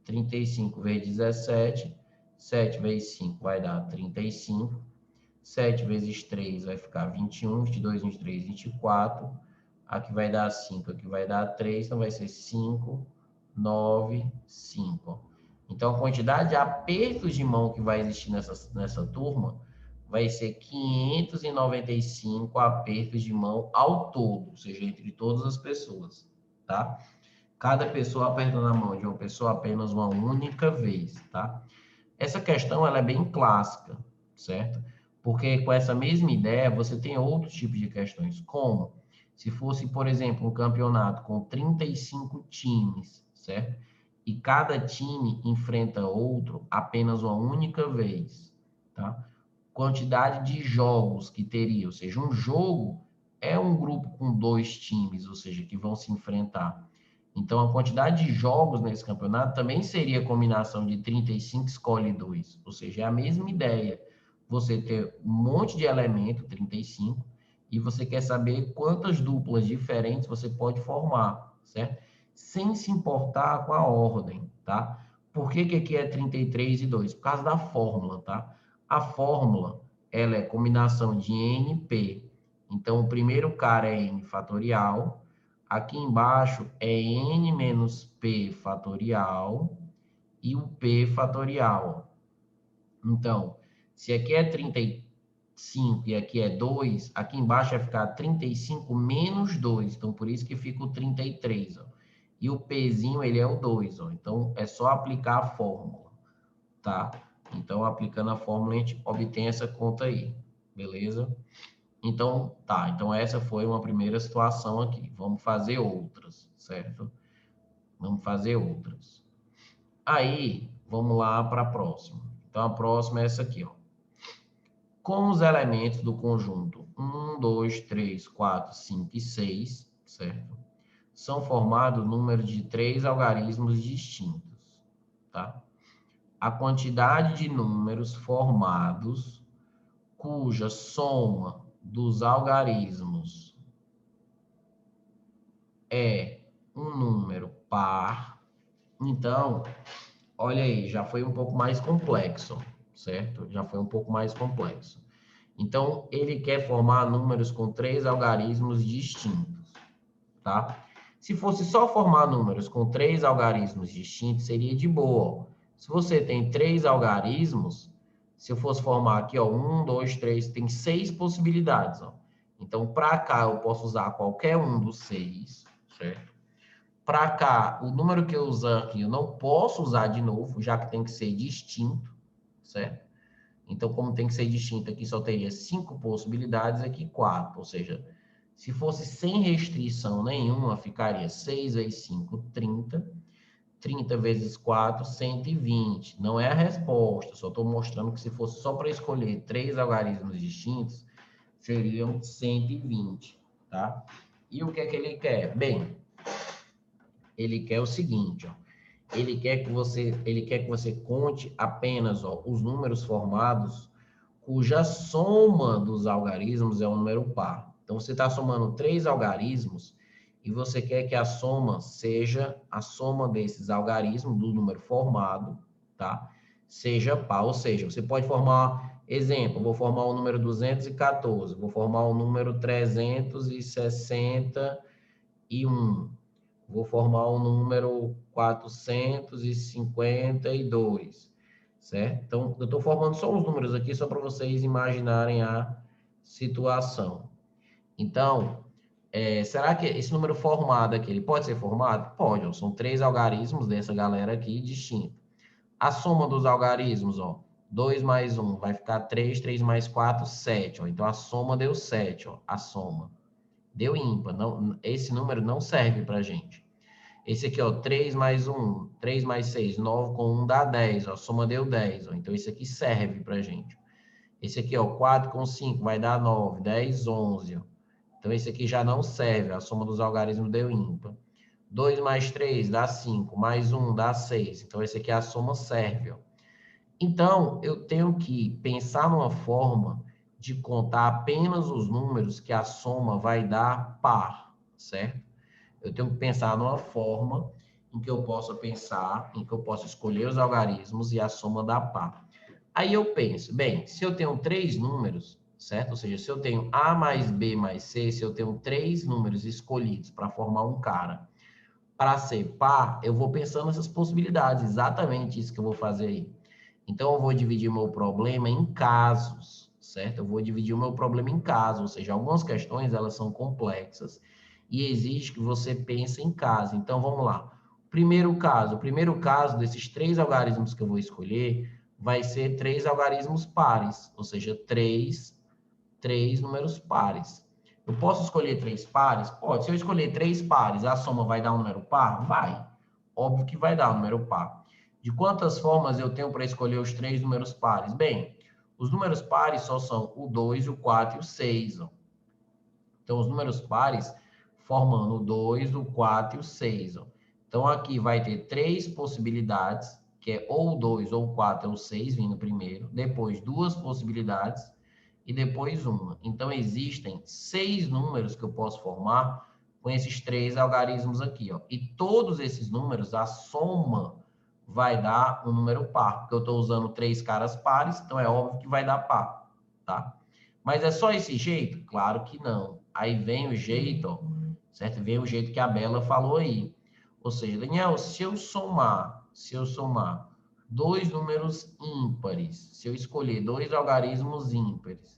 35 vezes 17, 7 vezes 5 vai dar 35. 7 vezes 3 vai ficar 21, 22, 23, 24. Aqui vai dar 5, aqui vai dar 3, então vai ser 5, 9, 5. Então, a quantidade de apertos de mão que vai existir nessa turma vai ser 595 apertos de mão ao todo, ou seja, entre todas as pessoas, tá? Cada pessoa apertando a mão de uma pessoa apenas uma única vez, tá? Essa questão, ela é bem clássica, certo? Porque com essa mesma ideia, você tem outros tipos de questões, como se fosse, por exemplo, um campeonato com 35 times, certo? E cada time enfrenta outro apenas uma única vez, tá? Quantidade de jogos que teria, ou seja, um jogo é um grupo com dois times, ou seja, que vão se enfrentar. Então, a quantidade de jogos nesse campeonato também seria a combinação de 35 escolhe 2, ou seja, é a mesma ideia. Você ter um monte de elemento, 35, e você quer saber quantas duplas diferentes você pode formar, certo? Sem se importar com a ordem, tá? Por que aqui é 33 e 2? Por causa da fórmula, tá? A fórmula, ela é combinação de NP. Então, o primeiro cara é N fatorial. Aqui embaixo é N menos P fatorial e o P fatorial. Então, se aqui é 35 e aqui é 2, aqui embaixo vai ficar 35 menos 2. Então, por isso que fica o 33, ó. E o Pzinho, ele é o 2, ó. Então, é só aplicar a fórmula, tá? Então, aplicando a fórmula, a gente obtém essa conta aí, beleza? Então, tá. Então, essa foi uma primeira situação aqui. Vamos fazer outras, certo? Vamos fazer outras. Aí, vamos lá para a próxima. Então, a próxima é essa aqui, ó. Como os elementos do conjunto 1, 2, 3, 4, 5 e 6, certo? São formados números de 3 algarismos distintos, tá? A quantidade de números formados cuja soma dos algarismos é um número par. Então, olha aí, já foi um pouco mais complexo, certo? Já foi um pouco mais complexo. Então, ele quer formar números com 3 algarismos distintos, tá? Se fosse só formar números com 3 algarismos distintos, seria de boa. Se você tem 3 algarismos, se eu fosse formar aqui, ó, 1, 2, 3, tem 6 possibilidades, ó. Então, para cá, eu posso usar qualquer um dos 6, certo? Para cá, o número que eu usar aqui, eu não posso usar de novo, já que tem que ser distinto, certo? Então, como tem que ser distinto, aqui só teria 5 possibilidades, aqui 4. Ou seja, se fosse sem restrição nenhuma, ficaria 6 vezes 5, 30. 30 vezes 4, 120. Não é a resposta, só estou mostrando que se fosse só para escolher 3 algarismos distintos, seriam 120, tá? E o que é que ele quer? Bem, ele quer o seguinte, ó. Ele quer que você conte apenas, ó, os números formados cuja soma dos algarismos é um número par. Então, você está somando 3 algarismos e você quer que a soma seja a soma desses algarismos do número formado, tá? Seja par, ou seja, você pode formar, exemplo, vou formar o número 214, vou formar o número 361, vou formar o número 452, certo? Então, eu estou formando só os números aqui, só para vocês imaginarem a situação. Então, será que esse número formado aqui, ele pode ser formado? Pode, ó, são 3 algarismos dessa galera aqui distinta. A soma dos algarismos, ó, 2 mais 1 vai ficar 3, 3 mais 4, 7, ó. Então, a soma deu 7, ó, a soma. Deu ímpar, não, esse número não serve para a gente. Esse aqui, ó, 3 mais 1, 3 mais 6, 9 com 1 dá 10, ó, a soma deu 10, ó, então esse aqui serve pra gente. Esse aqui, ó, 4 com 5 vai dar 9, 10, 11, ó. Então esse aqui já não serve, a soma dos algarismos deu ímpar. 2 mais 3 dá 5, mais 1 dá 6, então esse aqui a soma serve, ó. Então, eu tenho que pensar numa forma de contar apenas os números que a soma vai dar par, certo? Eu tenho que pensar numa forma em que eu possa pensar, em que eu possa escolher os algarismos e a soma dá par. Aí eu penso, bem, se eu tenho 3 números, certo? Ou seja, se eu tenho A mais B mais C, se eu tenho 3 números escolhidos para formar um cara, para ser par, eu vou pensando nessas possibilidades, exatamente isso que eu vou fazer aí. Então, eu vou dividir o meu problema em casos, certo? Eu vou dividir o meu problema em casos, ou seja, algumas questões, elas são complexas e exige que você pense em casos. Então, vamos lá. O primeiro caso desses 3 algarismos que eu vou escolher vai ser 3 algarismos pares, ou seja, 3 números pares. Eu posso escolher 3 pares? Pode. Se eu escolher 3 pares, a soma vai dar um número par? Vai. Óbvio que vai dar um número par. De quantas formas eu tenho para escolher os 3 números pares? Bem, os números pares só são o 2, o 4 e o 6. Ó. Então, os números pares formando o 2, o 4 e o 6. Ó. Então, aqui vai ter 3 possibilidades, que é ou o 2, ou o 4, ou o 6 vindo primeiro. Depois, 2 possibilidades e depois uma. Então, existem 6 números que eu posso formar com esses 3 algarismos aqui. Ó. E todos esses números, a soma vai dar um número par, porque eu estou usando 3 caras pares, então é óbvio que vai dar par, tá? Mas é só esse jeito? Claro que não. Aí vem o jeito, ó, certo? Vem o jeito que a Bela falou aí. Ou seja, Daniel, se eu somar 2 números ímpares, se eu escolher 2 algarismos ímpares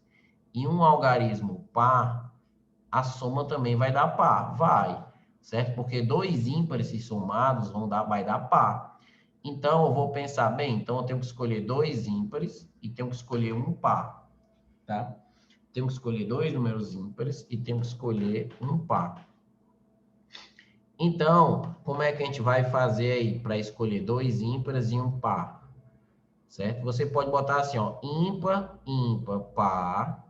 e um algarismo par, a soma também vai dar par, vai, certo? Porque 2 ímpares se somados vai dar par. Então, eu vou pensar, bem, então eu tenho que escolher 2 ímpares e tenho que escolher um par, tá? Tenho que escolher 2 números ímpares e tenho que escolher um par. Então, como é que a gente vai fazer aí para escolher 2 ímpares e um par? Certo? Você pode botar assim, ó, ímpar, ímpar, par,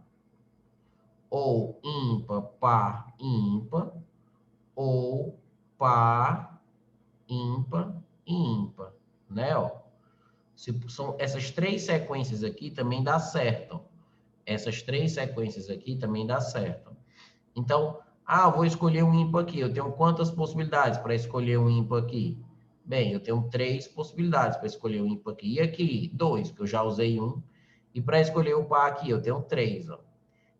ou ímpar, par, ímpar, ou par, ímpar e ímpar, né? Ó, se são essas três sequências aqui também dá certo. Essas três sequências aqui também dá certo. Então, vou escolher um ímpar aqui. Eu tenho quantas possibilidades para escolher um ímpar aqui? Bem, eu tenho 3 possibilidades para escolher um ímpar aqui. E aqui, 2, porque eu já usei um. E para escolher o par aqui, eu tenho 3, ó.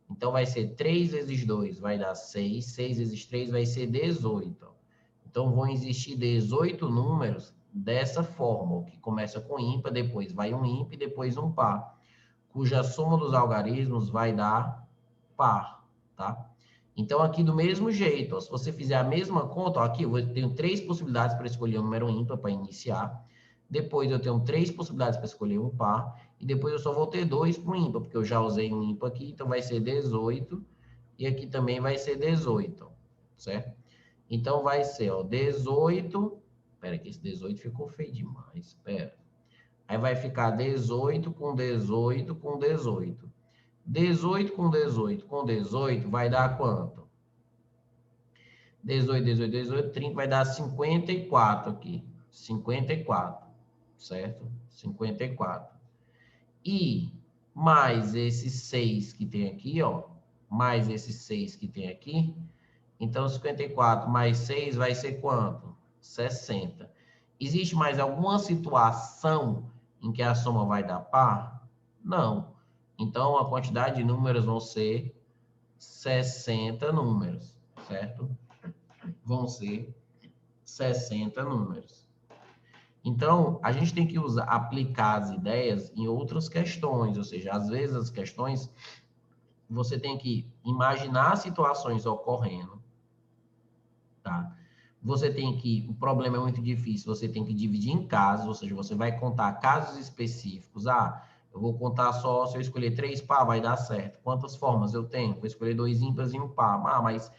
Então, vai ser 3 vezes 2 vai dar 6. 6 vezes 3 vai ser 18. Então, vão existir 18 números dessa forma, que começa com ímpar, depois vai um ímpar e depois um par, cuja soma dos algarismos vai dar par, tá? Então, aqui do mesmo jeito, ó, se você fizer a mesma conta, ó, aqui eu tenho 3 possibilidades para escolher um número ímpar para iniciar. Depois eu tenho 3 possibilidades para escolher um par. E depois eu só vou ter 2 para o ímpar, porque eu já usei um ímpar aqui, então vai ser 18. E aqui também vai ser 18, certo? Então vai ser, ó, 18. Espera que esse 18 ficou feio demais. Espera. Aí vai ficar 18 com 18 com 18. 18 com 18 com 18 vai dar quanto? 18, 18, 18, 30 vai dar 54 aqui. 54, certo? 54. E mais esse 6 que tem aqui, ó. Mais esse 6 que tem aqui. Então, 54 mais 6 vai ser quanto? 60. Existe mais alguma situação em que a soma vai dar par? Não. Então, a quantidade de números vão ser 60 números, certo? Vão ser 60 números. Então, a gente tem que aplicar as ideias em outras questões, ou seja, às vezes as questões, você tem que imaginar situações ocorrendo, tá? Você tem que, o problema é muito difícil, você tem que dividir em casos, ou seja, você vai contar casos específicos. Eu vou contar só, se eu escolher 3 par, vai dar certo. Quantas formas eu tenho? Vou escolher 2 ímpares e um par. Mas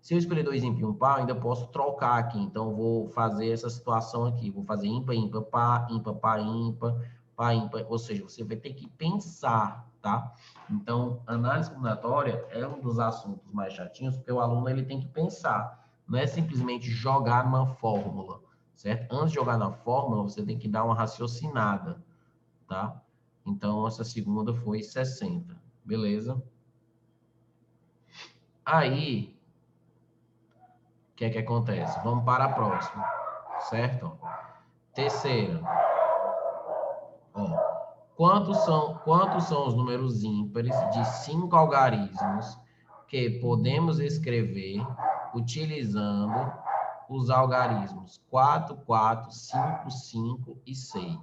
se eu escolher 2 ímpares e um par, eu ainda posso trocar aqui. Então, vou fazer essa situação aqui. Vou fazer ímpar, ímpar, par, ímpar, par, ímpar, par, ímpar. Ou seja, você vai ter que pensar, tá? Então, análise combinatória é um dos assuntos mais chatinhos, porque o aluno ele tem que pensar. Não é simplesmente jogar numa fórmula, certo? Antes de jogar na fórmula, você tem que dar uma raciocinada, tá? Então, essa segunda foi 60, beleza? Aí, o que é que acontece? Vamos para a próxima, certo? Terceira, ó, quantos são os números ímpares de 5 algarismos que podemos escrever utilizando os algarismos 4, 4, 5, 5 e 6?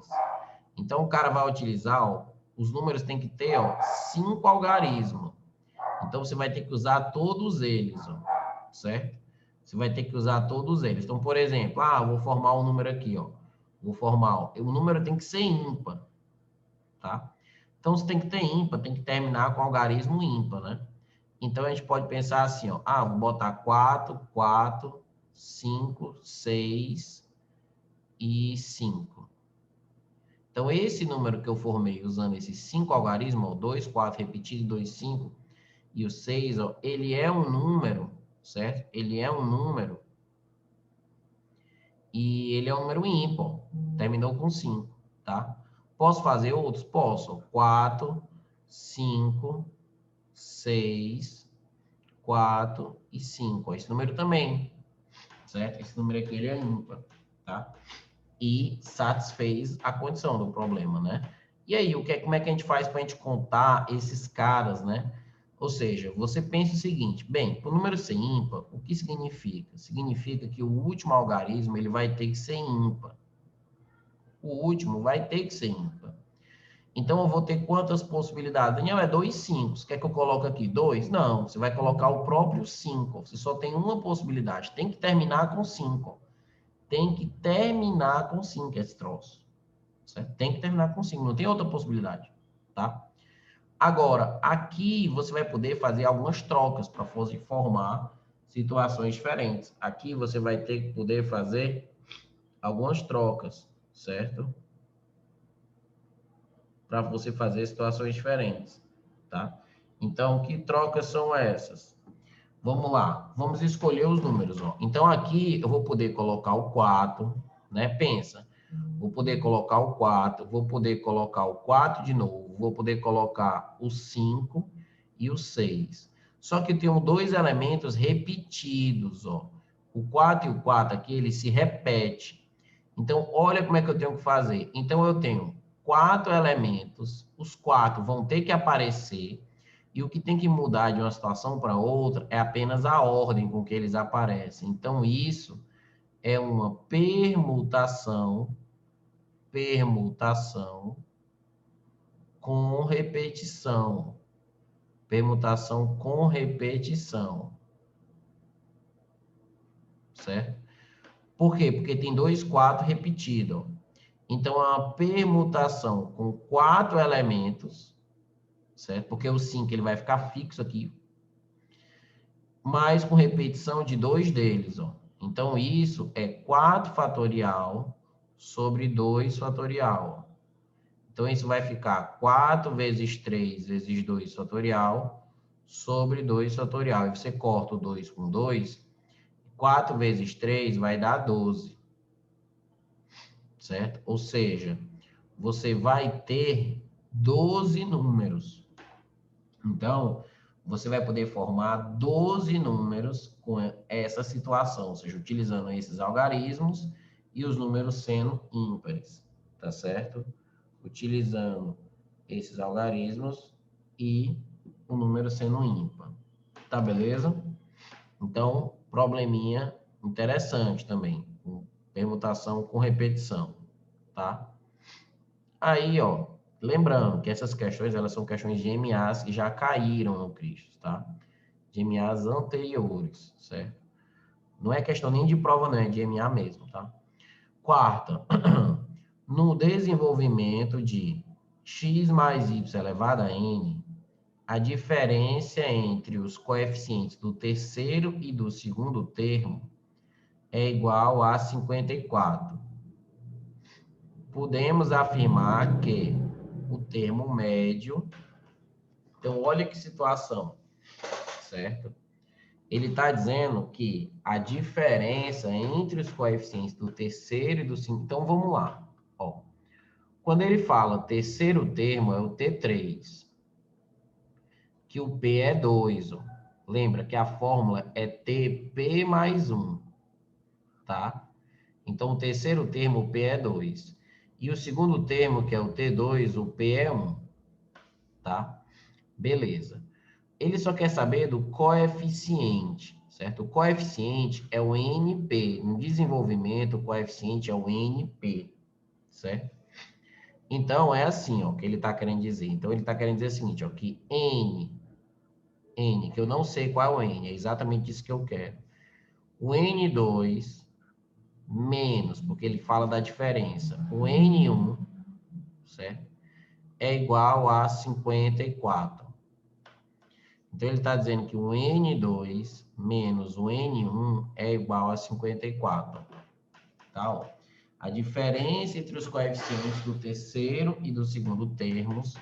Então, o cara vai utilizar, ó, os números tem que ter, ó, 5 algarismos. Então, você vai ter que usar todos eles, ó, certo? Você vai ter que usar todos eles. Então, por exemplo, vou formar um número aqui, ó. Vou formar, ó, o número tem que ser ímpar, tá? Então, se tem que ter ímpar, tem que terminar com algarismo ímpar, né? Então, a gente pode pensar assim, ó. Vou botar 4, 4, 5, 6 e 5. Então, esse número que eu formei usando esses 5 algarismos, ó, 2, 4 repetido, 2, 5 e o 6, ó, ele é um número, certo? Ele é um número e ele é um número ímpar. Terminou com 5, tá? Posso fazer outros? Posso. 4, 5, 6, 4 e 5. Esse número também, certo? Esse número aqui ele é ímpar, tá? E satisfez a condição do problema, né? E aí, como é que a gente faz para a gente contar esses caras, né? Ou seja, você pensa o seguinte, bem, para o número ser ímpar, o que significa? Significa que o último algarismo ele vai ter que ser ímpar. O último vai ter que ser ímpar. Então, eu vou ter quantas possibilidades? Daniel, é 2, 5. Você quer que eu coloque aqui 2? Não, você vai colocar o próprio 5. Você só tem uma possibilidade. Tem que terminar com 5. Tem que terminar com 5 esse troço. Certo? Tem que terminar com 5. Não tem outra possibilidade. Tá? Agora, aqui você vai poder fazer algumas trocas para formar situações diferentes. Aqui você vai ter que poder fazer algumas trocas, certo? Para você fazer situações diferentes, tá? Então, que trocas são essas? Vamos lá, vamos escolher os números. Ó. Então, aqui eu vou poder colocar o 4, né? Pensa, vou poder colocar o 4, vou poder colocar o 4 de novo, vou poder colocar o 5 e o 6. Só que eu tenho dois elementos repetidos, ó. O 4 e o 4 aqui, ele se repete. Então, olha como é que eu tenho que fazer. Então, eu tenho 4 elementos, os 4 vão ter que aparecer, e o que tem que mudar de uma situação para outra é apenas a ordem com que eles aparecem. Então, isso é uma permutação com repetição. Permutação com repetição. Certo? Por quê? Porque tem 2 4 repetidos. Então, é uma permutação com 4 elementos, certo? Porque o 5 ele vai ficar fixo aqui, mas com repetição de 2 deles, ó. Então, isso é 4 fatorial sobre 2 fatorial. Então, isso vai ficar 4 vezes 3 vezes 2 fatorial sobre 2 fatorial. E você corta o 2 com 2, 4 vezes 3 vai dar 12. Certo? Ou seja, você vai ter 12 números. Então, você vai poder formar 12 números com essa situação, ou seja, utilizando esses algarismos e os números sendo ímpares, tá certo? Utilizando esses algarismos e o número sendo ímpar. Tá beleza? Então, probleminha interessante também, permutação com repetição, tá? Aí, ó, lembrando que essas questões, elas são questões de MAs que já caíram no Cristo, tá? De MAs anteriores, certo? Não é questão nem de prova, não, é de MA mesmo, tá? Quarta, no desenvolvimento de x mais y elevado a n, a diferença entre os coeficientes do terceiro e do segundo termo é igual a 54. Podemos afirmar que o termo médio... Então, olha que situação, certo? Ele está dizendo que a diferença entre os coeficientes do terceiro e do segundo... Então, vamos lá. Ó, quando ele fala terceiro termo, é o T3, que o P é 2. Ó. Lembra que a fórmula é TP mais 1, tá? Então, o terceiro termo, o P é 2. E o segundo termo, que é o T2, o P é 1, tá? Beleza. Ele só quer saber do coeficiente, certo? O coeficiente é o NP. No desenvolvimento, o coeficiente é o NP, certo? Então, é assim, ó, que ele está querendo dizer. Então, ele está querendo dizer o seguinte, ó, que N, que eu não sei qual é o N, é exatamente isso que eu quero. O N2 menos, porque ele fala da diferença, o N1, certo? É igual a 54. Então, ele está dizendo que o N2 menos o N1 é igual a 54. Tá? Ó. A diferença entre os coeficientes do terceiro e do segundo termos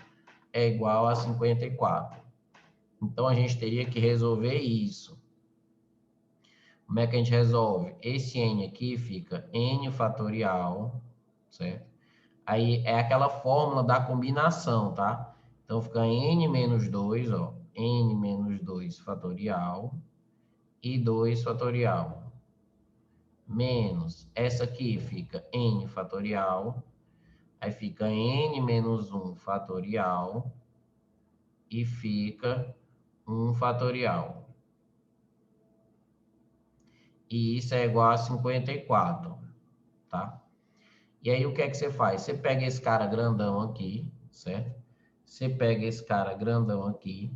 é igual a 54. Então, a gente teria que resolver isso. Como é que a gente resolve? Esse N aqui fica N fatorial, certo? Aí é aquela fórmula da combinação, tá? Então, fica N menos 2, ó. N menos 2 fatorial e 2 fatorial. Menos, essa aqui fica N fatorial. Aí fica N menos 1 fatorial. E fica 1 fatorial. E isso é igual a 54, tá? E aí, o que é que você faz? Você pega esse cara grandão aqui, certo? Você pega esse cara grandão aqui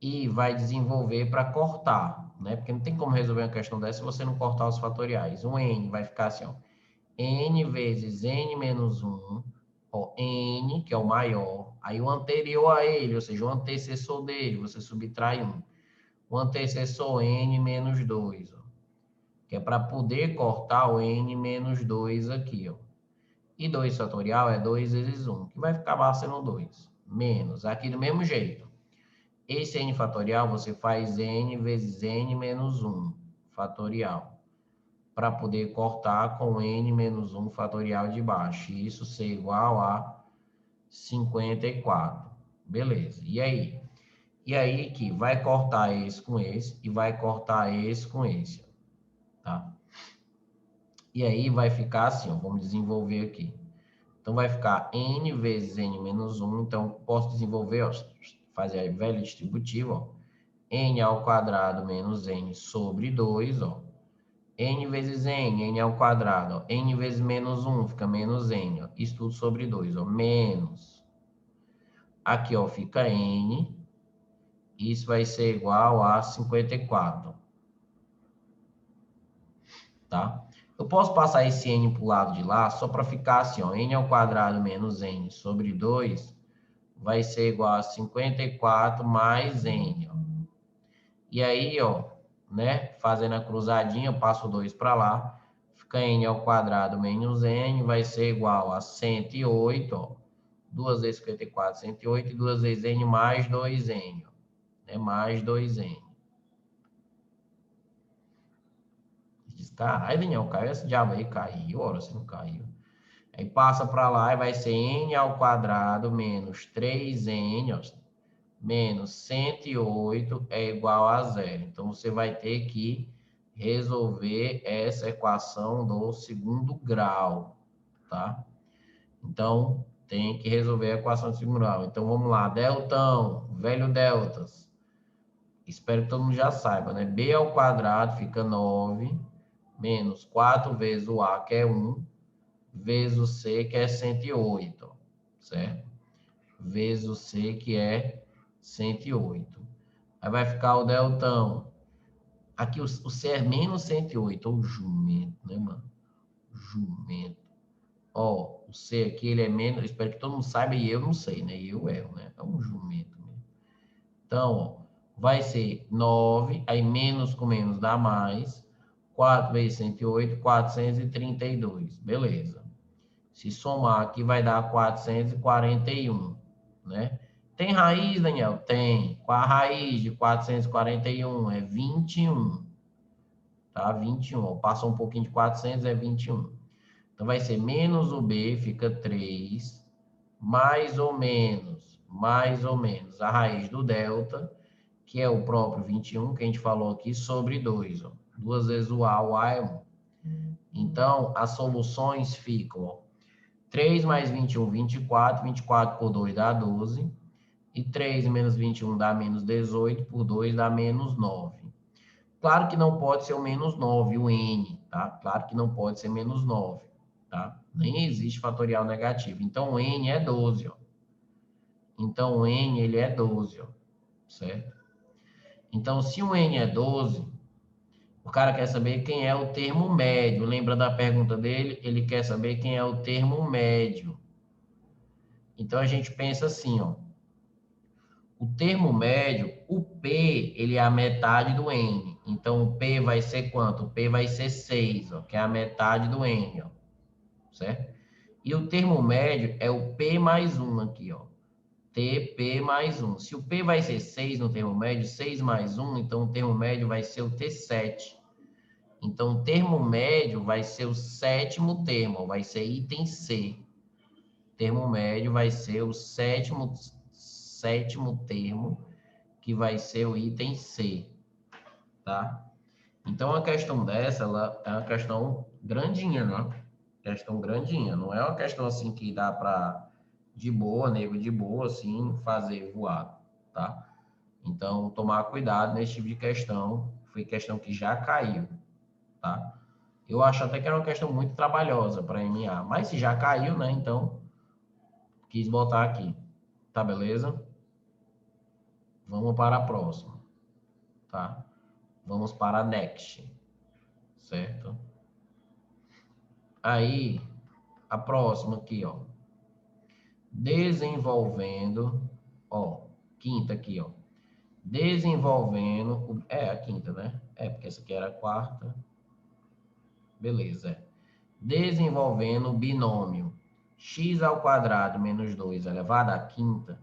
e vai desenvolver para cortar, né? Porque não tem como resolver uma questão dessa se você não cortar os fatoriais. Um N vai ficar assim, ó. N vezes N menos 1, ó, N, que é o maior, aí o anterior a ele, ou seja, o antecessor dele, você subtrai 1. O antecessor N menos 2, ó, que é para poder cortar o N menos 2 aqui, ó. E 2 fatorial é 2 vezes 1, que vai acabar sendo 2. Menos, aqui do mesmo jeito. Esse n fatorial, você faz n vezes n menos 1 fatorial, para poder cortar com n menos 1 fatorial de baixo. E isso ser igual a 54. Beleza. E aí? E aí que vai cortar esse com esse e vai cortar esse com esse. Tá? E aí vai ficar assim, ó, vamos desenvolver aqui. Então, vai ficar n vezes n menos 1. Então, posso desenvolver, ó, fazer a velha distributiva, ó, n ao quadrado menos n sobre 2, ó. N vezes n ao quadrado, ó. N vezes menos 1 fica menos n, ó. Isso tudo sobre 2, ó, menos. Aqui, ó, fica n. Isso vai ser igual a 54. Tá? Eu posso passar esse n para o lado de lá, só para ficar assim, ó, n ao quadrado menos n sobre 2 vai ser igual a 54 mais n. Ó. E aí, ó, né, fazendo a cruzadinha, eu passo 2 para lá, fica n ao quadrado menos n, vai ser igual a 108, ó, 2 vezes 54, 108, e 2 vezes n mais 2n, ó, né, mais 2n. Diz, caralho, Daniel, caiu esse diabo aí, caiu, ora, se não caiu. Aí passa para lá e vai ser n ao quadrado menos 3n, ó, menos 108 é igual a 0. Então, você vai ter que resolver essa equação do segundo grau, tá? Então, tem que resolver a equação do segundo grau. Então, vamos lá. Deltão, velho deltas. Espero que todo mundo já saiba, né? B ao quadrado fica 9, menos 4 vezes o A, que é 1, vezes o C, que é 108, certo? Vezes o C, que é 108. Aí vai ficar o deltão. Aqui o C é menos 108, ou jumento, né, mano? Jumento. Ó, o C aqui, ele é menos... Espero que todo mundo saiba, e eu não sei, né? E eu erro, né? É um jumento mesmo. Então, ó, vai ser 9, aí menos com menos dá mais. 4 vezes 108, 432. Beleza. Se somar aqui, vai dar 441, né? Tem raiz, Daniel? Tem. Qual a raiz de 441? É 21. Tá? 21. Ó. Passou um pouquinho de 400, é 21. Então, vai ser menos o B, fica 3, mais ou menos, a raiz do delta, que é o próprio 21, que a gente falou aqui, sobre 2. Ó. 2 vezes o A é 1. Então, as soluções ficam, ó, 3 mais 21, 24. 24 por 2 dá 12. E 3 menos 21 dá menos 18. Por 2 dá menos 9. Claro que não pode ser o menos 9, o n, tá? Claro que não pode ser menos 9, tá? Nem existe fatorial negativo. Então, o n é 12, ó. Então, o n, ele é 12, ó. Certo? Então, se o n é 12, o cara quer saber quem é o termo médio. Lembra da pergunta dele? Ele quer saber quem é o termo médio. Então, a gente pensa assim, ó. O termo médio, o P, ele é a metade do N. Então, o P vai ser quanto? O P vai ser 6, ó, que é a metade do N, ó, certo? E o termo médio é o P mais 1 aqui, ó. TP mais 1. Se o P vai ser 6 no termo médio, 6 mais 1, então o termo médio vai ser o T7. Então, o termo médio vai ser o sétimo termo, vai ser item C. Termo médio vai ser o sétimo termo, que vai ser o item C, tá? Então, a questão dessa, ela é uma questão grandinha, né? Questão grandinha, não é uma questão assim que dá para, de boa, nego, de boa, assim, fazer voado, tá? Então, tomar cuidado nesse tipo de questão, foi questão que já caiu, tá? Eu acho até que era uma questão muito trabalhosa para MA, mas se já caiu, né? Então, quis botar aqui, tá beleza? Vamos para a próxima, tá? Vamos para a next, certo? Aí, a próxima aqui, ó. Desenvolvendo, ó, quinta aqui, ó. Desenvolvendo, a quinta, né? Porque essa aqui era a quarta. Beleza, Desenvolvendo o binômio x ao quadrado menos 2 elevado à quinta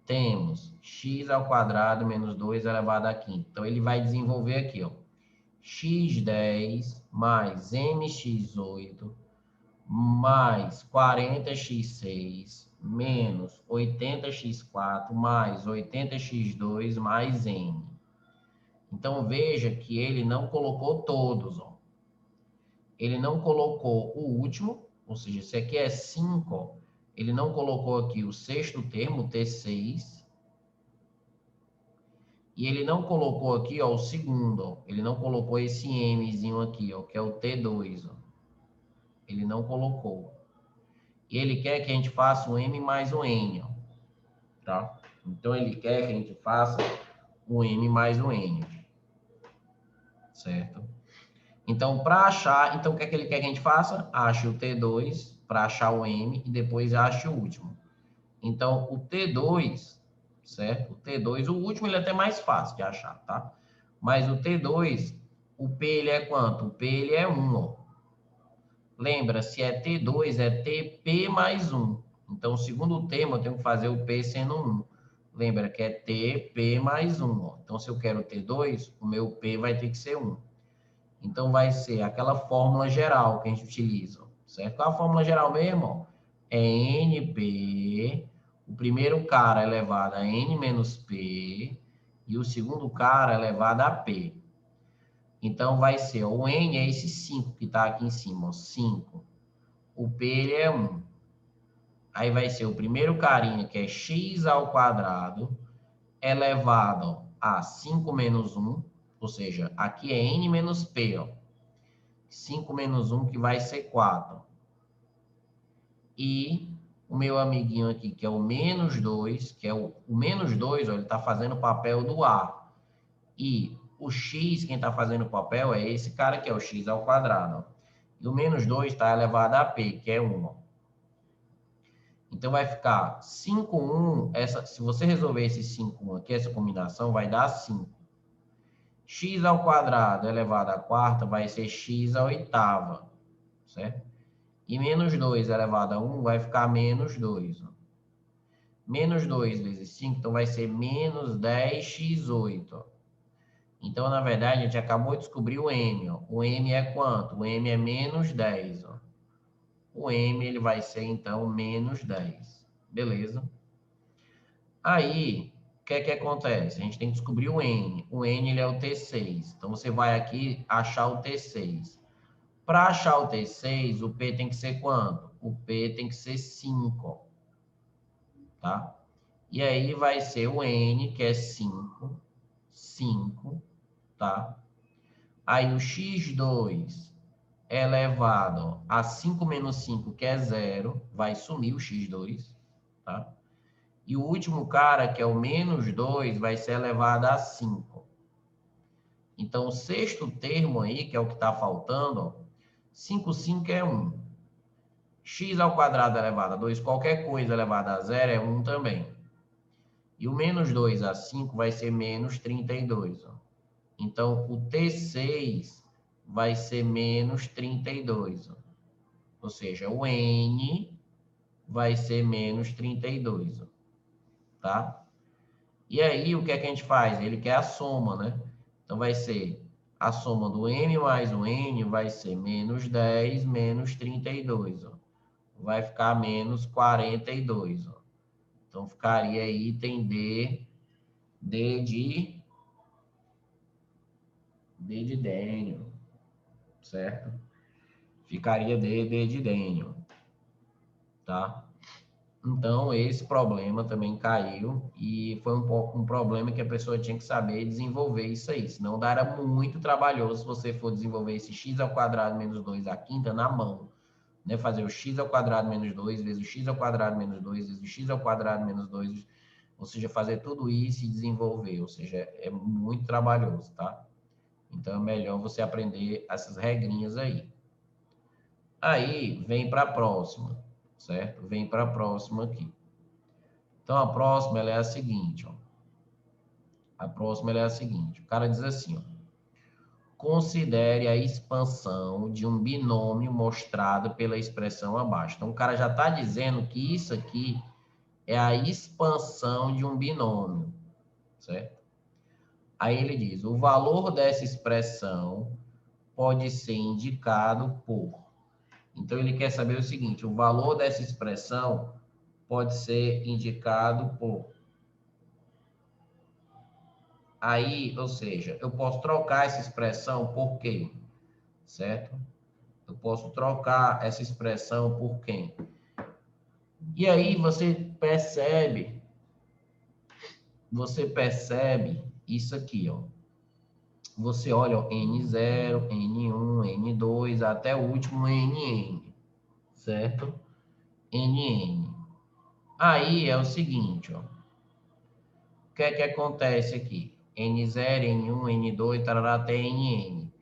temos x ao quadrado menos 2 elevado a quinta. Então, ele vai desenvolver aqui, ó, x10 mais mx8 mais 40x6 menos 80x4 mais 80x2 mais n. Então, veja que ele não colocou todos, ó. Ele não colocou o último, ou seja, esse aqui é 5, ó. Ele não colocou aqui o sexto termo, o T6. E ele não colocou aqui, ó, o segundo, ó. Ele não colocou esse Mzinho aqui, ó, que é o T2, ó. Ele não colocou. E ele quer que a gente faça um M mais um N, ó, tá? Então, ele quer que a gente faça um M mais um N, certo? Então, para achar, então o que é que ele quer que a gente faça? Ache o T2 para achar o M e depois ache o último. Então, o T2, certo? O T2, o último ele é até mais fácil de achar, tá? Mas o T2, o P ele é quanto? O P ele é 1, ó. Lembra, se é T2, é TP mais 1. Então, o segundo termo, eu tenho que fazer o P sendo 1. Lembra que é TP mais 1, ó. Então, se eu quero T2, o meu P vai ter que ser 1. Então, vai ser aquela fórmula geral que a gente utiliza, certo? Qual a fórmula geral mesmo? É NP, o primeiro cara é elevado a N menos P, e o segundo cara é elevado a P. Então, vai ser, o N é esse 5 que está aqui em cima, ó, 5. O P, ele é 1. Aí vai ser o primeiro carinha, que é x ao quadrado, elevado a 5 menos 1, ou seja, aqui é N menos P, ó. 5 menos 1, que vai ser 4. E o meu amiguinho aqui, que é o menos 2, que é o menos 2, ó, ele está fazendo o papel do A. E o x, quem está fazendo o papel, é esse cara que é o x ao quadrado. Ó. E o menos 2 está elevado a P, que é 1. Ó. Então, vai ficar 5, 1. Se você resolver esse 5, 1 aqui, essa combinação, vai dar 5. X ao quadrado elevado à quarta vai ser x à oitava, certo? E menos 2 elevado a 1 vai ficar menos 2. Ó. Menos 2 vezes 5, então vai ser menos 10x8. Ó. Então, na verdade, a gente acabou de descobrir o M. Ó. O M é quanto? O M é menos 10. Ó. O M ele vai ser, então, menos 10. Beleza? Aí, o que é que acontece? A gente tem que descobrir o N. O N ele é o T6. Então, você vai aqui achar o T6. Para achar o T6, o P tem que ser quanto? O P tem que ser 5, tá? E aí vai ser o N, que é 5, 5, tá? Aí o X2 elevado a 5 menos 5, que é 0, vai sumir o X2, tá? E o último cara, que é o menos 2, vai ser elevado a 5. Então, o sexto termo aí, que é o que está faltando, ó, 5, 5 é 1. X ao quadrado elevado a 2, qualquer coisa elevada a 0 é 1 também. E o menos 2 a 5 vai ser menos 32. Ó. Então, o T6 vai ser menos 32. Ó. Ou seja, o N vai ser menos 32. Ó. Tá? E aí, o que é que a gente faz? Ele quer a soma, né? Então, vai ser a soma do M mais o N vai ser menos 10 menos 32. Ó. Vai ficar menos 42. Ó. Então, ficaria aí item D de Dênio, certo? Ficaria D de Dênio, tá? Então, esse problema também caiu e foi um problema que a pessoa tinha que saber desenvolver isso aí, senão dará muito trabalhoso se você for desenvolver esse x ao quadrado menos 2 à quinta na mão, né? Fazer o x ao quadrado menos 2 vezes o x ao quadrado menos 2 vezes o x ao quadrado menos 2, ou seja, fazer tudo isso e desenvolver, ou seja, é muito trabalhoso, tá? Então, é melhor você aprender essas regrinhas aí. Aí, vem para a próxima, certo? Vem para a próxima aqui. Então, a próxima ela é a seguinte, ó. A próxima ela é a seguinte. O cara diz assim, ó. Considere a expansão de um binômio mostrado pela expressão abaixo. Então, o cara já está dizendo que isso aqui é a expansão de um binômio, certo? Aí ele diz, o valor dessa expressão pode ser indicado por... Então, ele quer saber o seguinte, o valor dessa expressão pode ser indicado por... Aí, ou seja, eu posso trocar essa expressão por quê? Certo? Eu posso trocar essa expressão por quem? E aí você percebe isso aqui, ó. Você olha ó, N0, N1, N2, até o último NN, certo? NN. Aí é o seguinte, ó. O que é que acontece aqui? N0, N1, N2, tarará, até NN.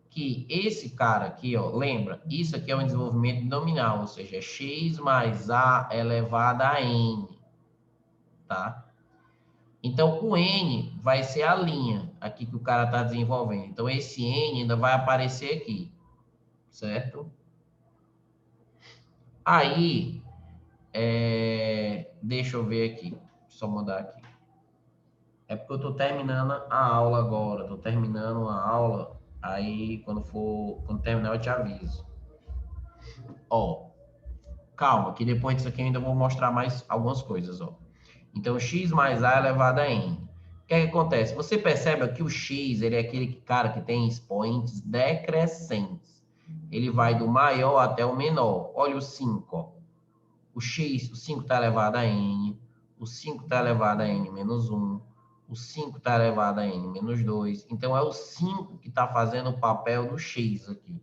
Que esse cara aqui, ó, lembra? Isso aqui é um desenvolvimento nominal, ou seja, x mais a elevado a n, tá? Então, o n vai ser a linha aqui que o cara está desenvolvendo. Então, esse n ainda vai aparecer aqui, certo? Aí, deixa eu ver aqui, só mudar aqui. É porque eu estou terminando a aula agora, estou terminando a aula, aí quando terminar eu te aviso. Ó, calma, que depois disso aqui eu ainda vou mostrar mais algumas coisas, ó. Então, x mais a elevado a n. O que é que acontece? Você percebe que o x, ele é aquele cara que tem expoentes decrescentes. Ele vai do maior até o menor. Olha o 5, ó. O x, o 5 está elevado a n. O 5 está elevado a n menos 1. O 5 está elevado a n menos 2. Então, é o 5 que está fazendo o papel do x aqui.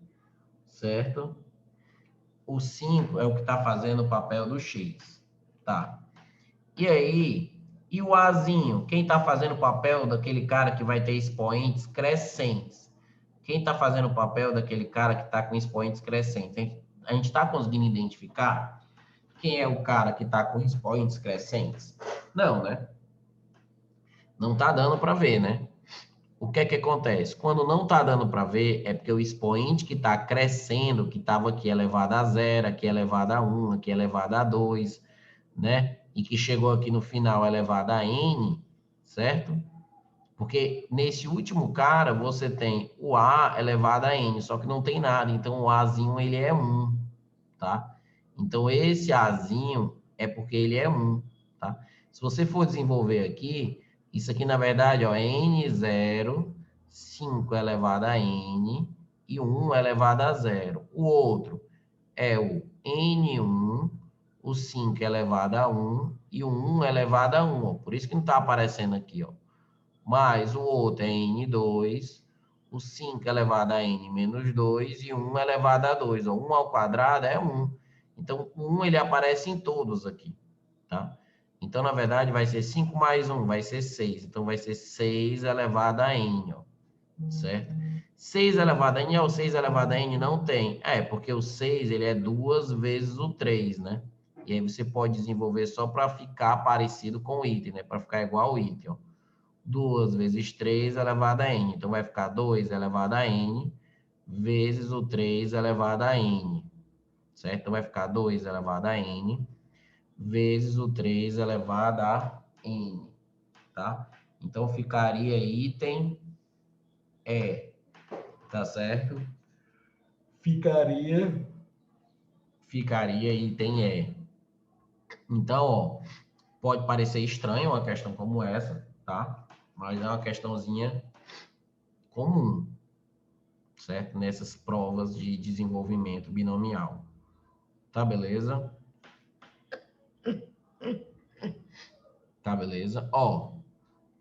Certo? O 5 é o que está fazendo o papel do x. Tá. E aí, e o Azinho? Quem está fazendo o papel daquele cara que vai ter expoentes crescentes? Quem está fazendo o papel daquele cara que está com expoentes crescentes? A gente está conseguindo identificar quem é o cara que está com expoentes crescentes? Não, né? Não está dando para ver, né? O que é que acontece? Quando não está dando para ver, é porque o expoente que está crescendo, que estava aqui elevado a 0, aqui elevado a 1, aqui elevado a 2, né? E que chegou aqui no final elevado a n, certo? Porque nesse último cara, você tem o a elevado a n, só que não tem nada. Então, o azinho, ele é 1, tá? Então, esse azinho é porque ele é 1, tá? Se você for desenvolver aqui, isso aqui, na verdade, ó, é n0, 5 elevado a n e 1 elevado a 0. O outro é o n1, o 5 elevado a 1 e o 1 elevado a 1. Ó. Por isso que não está aparecendo aqui, ó. Mais o outro é n2, o 5 elevado a n menos 2 e 1 elevado a 2. Ó. 1 ao quadrado é 1. Então, o 1 ele aparece em todos aqui, tá? Então, na verdade, vai ser 5 mais 1, vai ser 6. Então, vai ser 6 elevado a n, ó. Certo? 6 elevado a n é o 6 elevado a n? Não tem. É, porque o 6 ele é 2 vezes o 3, né? E aí você pode desenvolver só para ficar parecido com o item, né? Para ficar igual ao item, ó. 2 vezes 3 elevado a n. Então, vai ficar 2 elevado a n vezes o 3 elevado a n. Certo? Então, vai ficar 2 elevado a n vezes o 3 elevado a n. Tá? Então, ficaria item E. Tá certo? Ficaria item E. Então, ó, pode parecer estranho uma questão como essa, tá? Mas é uma questãozinha comum, certo? Nessas provas de desenvolvimento binomial. Tá beleza? Tá beleza? Ó,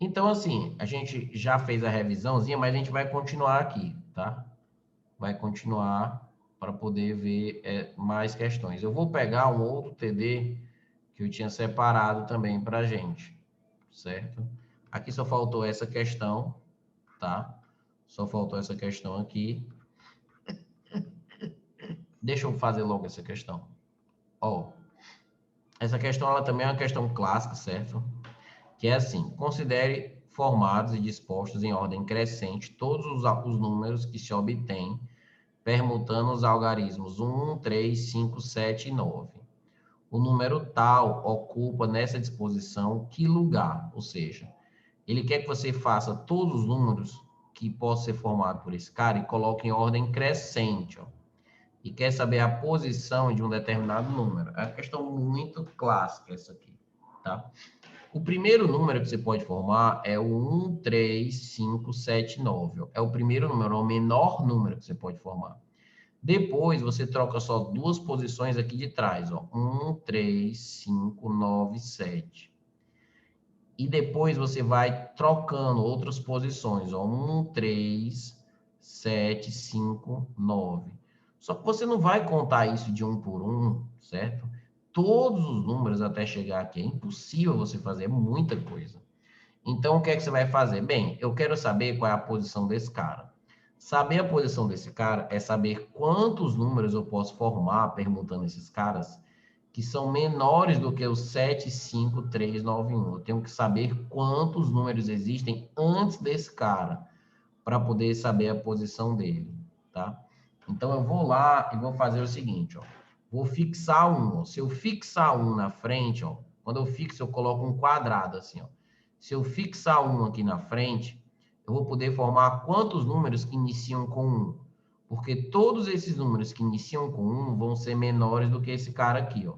então assim, a gente já fez a revisãozinha, mas a gente vai continuar aqui, tá? Vai continuar para poder ver mais questões. Eu vou pegar um outro TD que eu tinha separado também para a gente, certo? Aqui só faltou essa questão, tá? Só faltou essa questão aqui. Deixa eu fazer logo essa questão. Ó, essa questão ela também é uma questão clássica, certo? Que é assim, considere formados e dispostos em ordem crescente todos os números que se obtêm permutando os algarismos 1, 3, 5, 7 e 9. o número tal ocupa nessa disposição que lugar? Ou seja, ele quer que você faça todos os números que possam ser formados por esse cara e coloque em ordem crescente, ó. E quer saber a posição de um determinado número. É uma questão muito clássica essa aqui, tá? O primeiro número que você pode formar é o 1, 3, 5, 7, 9. Ó. É o primeiro número, é o menor número que você pode formar. Depois, você troca só duas posições aqui de trás, ó. 1, 3, 5, 9, 7. E depois você vai trocando outras posições, ó. 1, 3, 7, 5, 9. Só que você não vai contar isso de um por um, certo? Todos os números até chegar aqui. É impossível você fazer, é muita coisa. Então, o que é que você vai fazer? Bem, eu quero saber qual é a posição desse cara. Saber a posição desse cara é saber quantos números eu posso formar perguntando esses caras que são menores do que os 7, 5, 3, 9, 1. Eu tenho que saber quantos números existem antes desse cara para poder saber a posição dele, tá? Então, eu vou lá e vou fazer o seguinte, ó. Vou fixar um, ó. Se eu fixar um na frente, ó, quando eu fixo, eu coloco um quadrado assim, ó. Se eu fixar um aqui na frente, eu vou poder formar quantos números que iniciam com 1? Porque todos esses números que iniciam com 1 vão ser menores do que esse cara aqui, ó.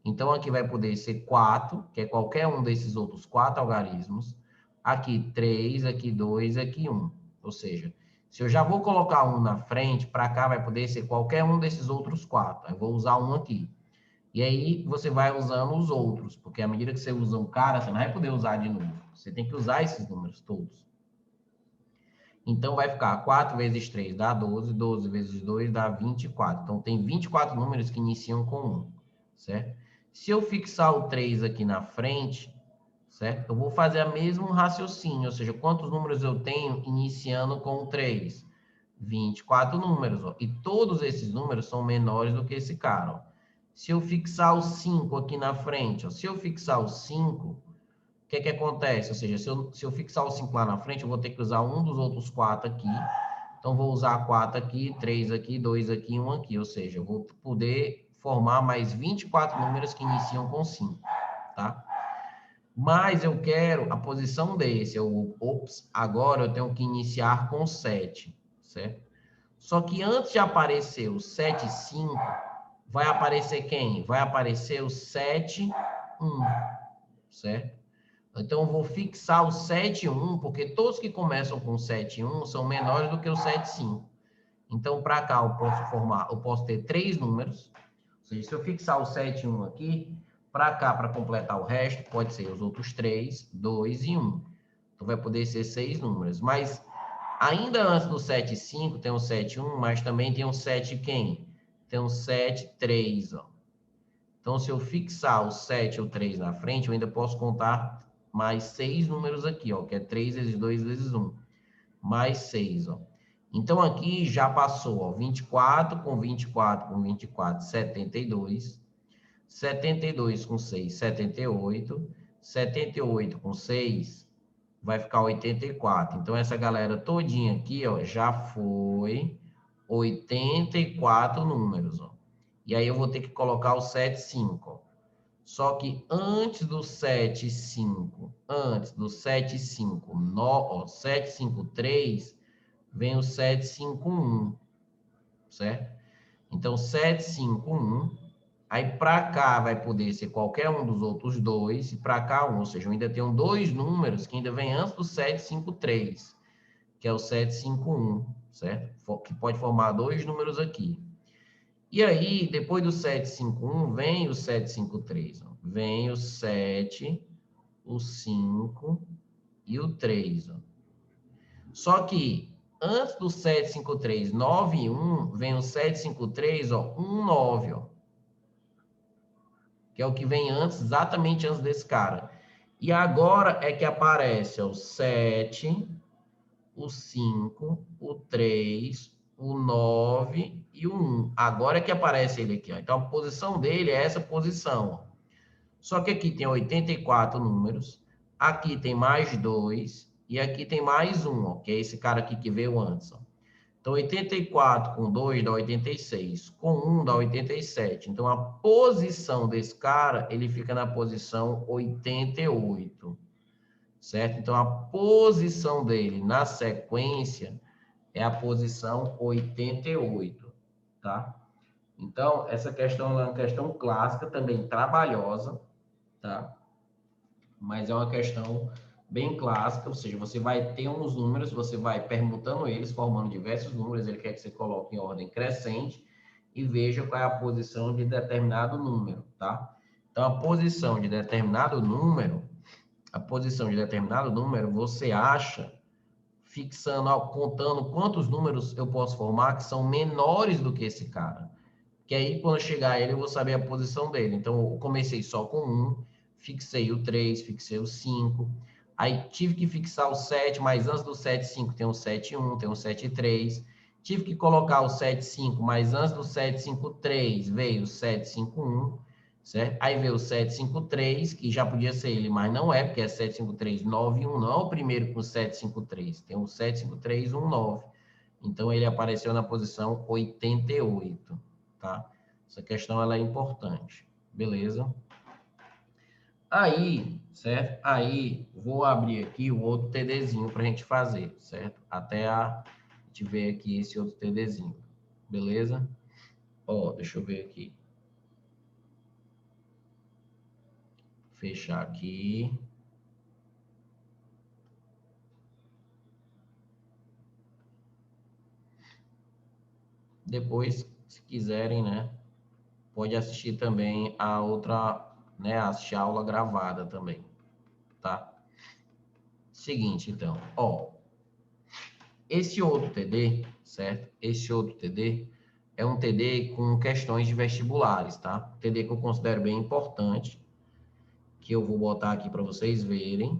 Então, aqui vai poder ser 4, que é qualquer um desses outros 4 algarismos. Aqui 3, aqui 2, aqui 1. Ou seja, se eu já vou colocar um na frente, para cá vai poder ser qualquer um desses outros 4. Eu vou usar um aqui. E aí você vai usando os outros, porque à medida que você usa um cara, você não vai poder usar de novo. Você tem que usar esses números todos. Então vai ficar 4 vezes 3 dá 12, 12 vezes 2 dá 24. Então tem 24 números que iniciam com 1, certo? Se eu fixar o 3 aqui na frente, certo? Eu vou fazer o mesmo raciocínio, ou seja, quantos números eu tenho iniciando com o 3? 24 números, ó. E todos esses números são menores do que esse cara, ó. Se eu fixar o 5 aqui na frente, ó, se eu fixar o 5, o que que acontece? Ou seja, se eu fixar o 5 lá na frente, eu vou ter que usar um dos outros 4 aqui. Então, vou usar 4 aqui, 3 aqui, 2 aqui, 1 aqui. Ou seja, eu vou poder formar mais 24 números que iniciam com 5, tá? Mas eu quero a posição desse. Ops, agora eu tenho que iniciar com 7, certo? Só que antes de aparecer o 7, 5, vai aparecer quem? Vai aparecer o 7, 1, certo? Então, eu vou fixar o 7, 1, porque todos que começam com 7, 1 são menores do que o 7, 5. Então, para cá, eu posso ter 3 números. Ou seja, se eu fixar o 7, 1 aqui, para cá, para completar o resto, pode ser os outros 3, 2 e 1. Então, vai poder ser 6 números. Mas, ainda antes do 7, 5, tem o 7, 1, mas também tem o 7 quem? Tem o 7, 3, ó. Então, se eu fixar o 7 ou 3 na frente, eu ainda posso contar mais 6 números aqui, ó, que é 3 vezes 2 vezes 1. Mais 6, ó. Então, aqui já passou, ó, 24 com 24 com 24, 72. 72 com 6, 78. 78 com 6, vai ficar 84. Então, essa galera todinha aqui, ó, já foi 84 números, ó. E aí eu vou ter que colocar o 7, 5, ó. Só que antes do 7, 5, ó, 7, 5, 3, vem o 7, 5, 1, certo? Então, 7, 5, 1. Aí, para cá vai poder ser qualquer um dos outros dois, e para cá 1. Ou seja, eu ainda tenho dois números que ainda vem antes do 7, 5, 3, que é o 7, 5, 1, certo? Que pode formar dois números aqui. E aí, depois do 7, 5, 1, vem o 7, 5, 3. Ó. Vem o 7, o 5 e o 3. Ó. Só que antes do 7, 5, 3, 9 e 1, vem o 7, 5, 3, ó, 1, 9, ó. Que é o que vem antes, exatamente antes desse cara. E agora é que aparece ó, o 7, o 5, o 3, o 9 e o 1. Agora é que aparece ele aqui. Ó. Então, a posição dele é essa posição. Ó. Só que aqui tem 84 números, aqui tem mais 2 e aqui tem mais 1, ó, que é esse cara aqui que veio antes. Ó. Então, 84 com 2 dá 86, com 1 dá 87. Então, a posição desse cara, ele fica na posição 88, certo? Então, a posição dele na sequência é a posição 88, tá? Então, essa questão é uma questão clássica, também trabalhosa, tá? Mas é uma questão bem clássica, ou seja, você vai ter uns números, você vai permutando eles, formando diversos números, ele quer que você coloque em ordem crescente e veja qual é a posição de determinado número, tá? Então, a posição de determinado número, você acha fixando, contando quantos números eu posso formar que são menores do que esse cara. Que aí, quando chegar a ele, eu vou saber a posição dele. Então, eu comecei só com 1, fixei o 3, fixei o 5. Aí, tive que fixar o 7, mas antes do 7, 5 tem o 7, 1, tem o 7, 3. Tive que colocar o 7, 5, mas antes do 7, 5, 3, veio o 7, 5, 1, certo? Aí veio o 7, 5, 3, que já podia ser ele, mas não é, porque é 7, 5, 3, 9, 1. Não é o primeiro com 7, 5, 3. Tem o 7, 5, 3, 1, 9. Então, ele apareceu na posição 88. Tá? Essa questão ela é importante, beleza? Aí, certo? Aí, vou abrir aqui o outro TDzinho para a gente fazer, certo? Até a gente ver aqui esse outro TDzinho, beleza? Ó, deixa eu ver aqui. Fechar aqui. Depois, se quiserem, né? Pode assistir também a outra, né? Assistir a aula gravada também, tá? Seguinte, então, ó. Esse outro TD, certo? Esse outro TD é um TD com questões de vestibulares, tá? TD que eu considero bem importante, que eu vou botar aqui para vocês verem.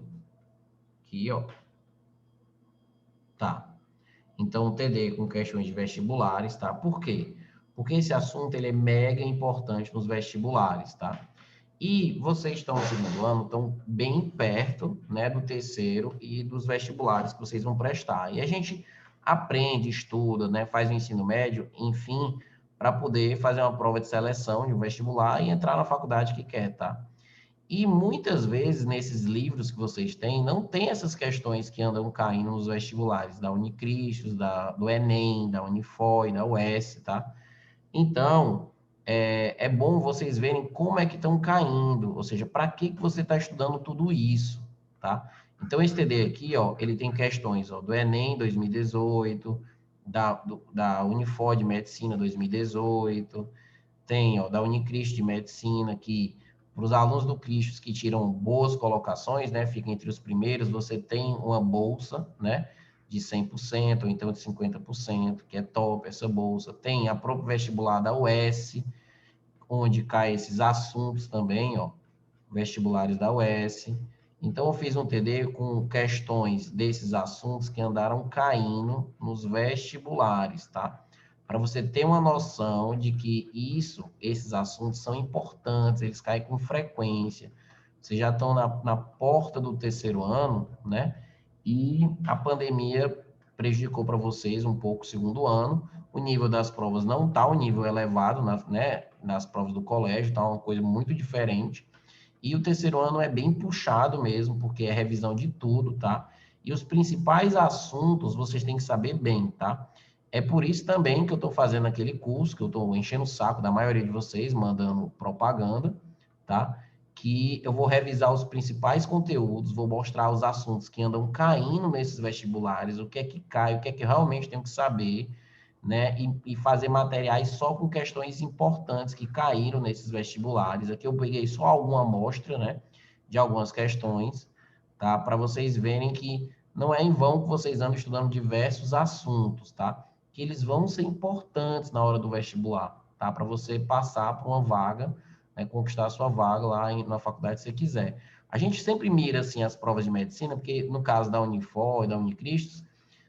Aqui, ó. Tá. Então, TD com questões de vestibulares, tá? Por quê? Porque esse assunto ele é mega importante nos vestibulares, tá? E vocês estão no segundo ano, estão bem perto, né, do terceiro e dos vestibulares que vocês vão prestar. E a gente aprende, estuda, né, faz o ensino médio, enfim, para poder fazer uma prova de seleção de um vestibular e entrar na faculdade que quer, tá? E muitas vezes nesses livros que vocês têm, não tem essas questões que andam caindo nos vestibulares da Unicristos, do Enem, da Unifor, da UES, tá? Então, é bom vocês verem como é que estão caindo, ou seja, para que você está estudando tudo isso, tá? Então, esse TD aqui, ó, ele tem questões ó, do Enem 2018, da Unifor de Medicina 2018, tem ó, da Unicristo de Medicina, que para os alunos do Cristo que tiram boas colocações, né, fica entre os primeiros, você tem uma bolsa, né, de 100%, ou então de 50%, que é top essa bolsa. Tem a própria vestibular da UES, onde cai esses assuntos também, ó, vestibulares da UES. Então, eu fiz um TD com questões desses assuntos que andaram caindo nos vestibulares, tá? Para você ter uma noção de que esses assuntos são importantes, eles caem com frequência. Vocês já estão na porta do terceiro ano, né? E a pandemia prejudicou para vocês um pouco o segundo ano. O nível das provas não está o nível elevado, né, nas provas do colégio, está uma coisa muito diferente. E o terceiro ano é bem puxado mesmo, porque é revisão de tudo, tá? E os principais assuntos vocês têm que saber bem, tá? É por isso também que eu estou fazendo aquele curso, que eu estou enchendo o saco da maioria de vocês, mandando propaganda, tá? Que eu vou revisar os principais conteúdos, vou mostrar os assuntos que andam caindo nesses vestibulares, o que é que cai, o que é que realmente tenho que saber, né? E fazer materiais só com questões importantes que caíram nesses vestibulares. Aqui eu peguei só alguma amostra, né? De algumas questões, tá? Para vocês verem que não é em vão que vocês andam estudando diversos assuntos, tá? Que eles vão ser importantes na hora do vestibular, tá? Para você passar por uma vaga, né? Conquistar a sua vaga lá na faculdade que você quiser. A gente sempre mira, assim, as provas de medicina, porque no caso da Unifor e da Unicristos,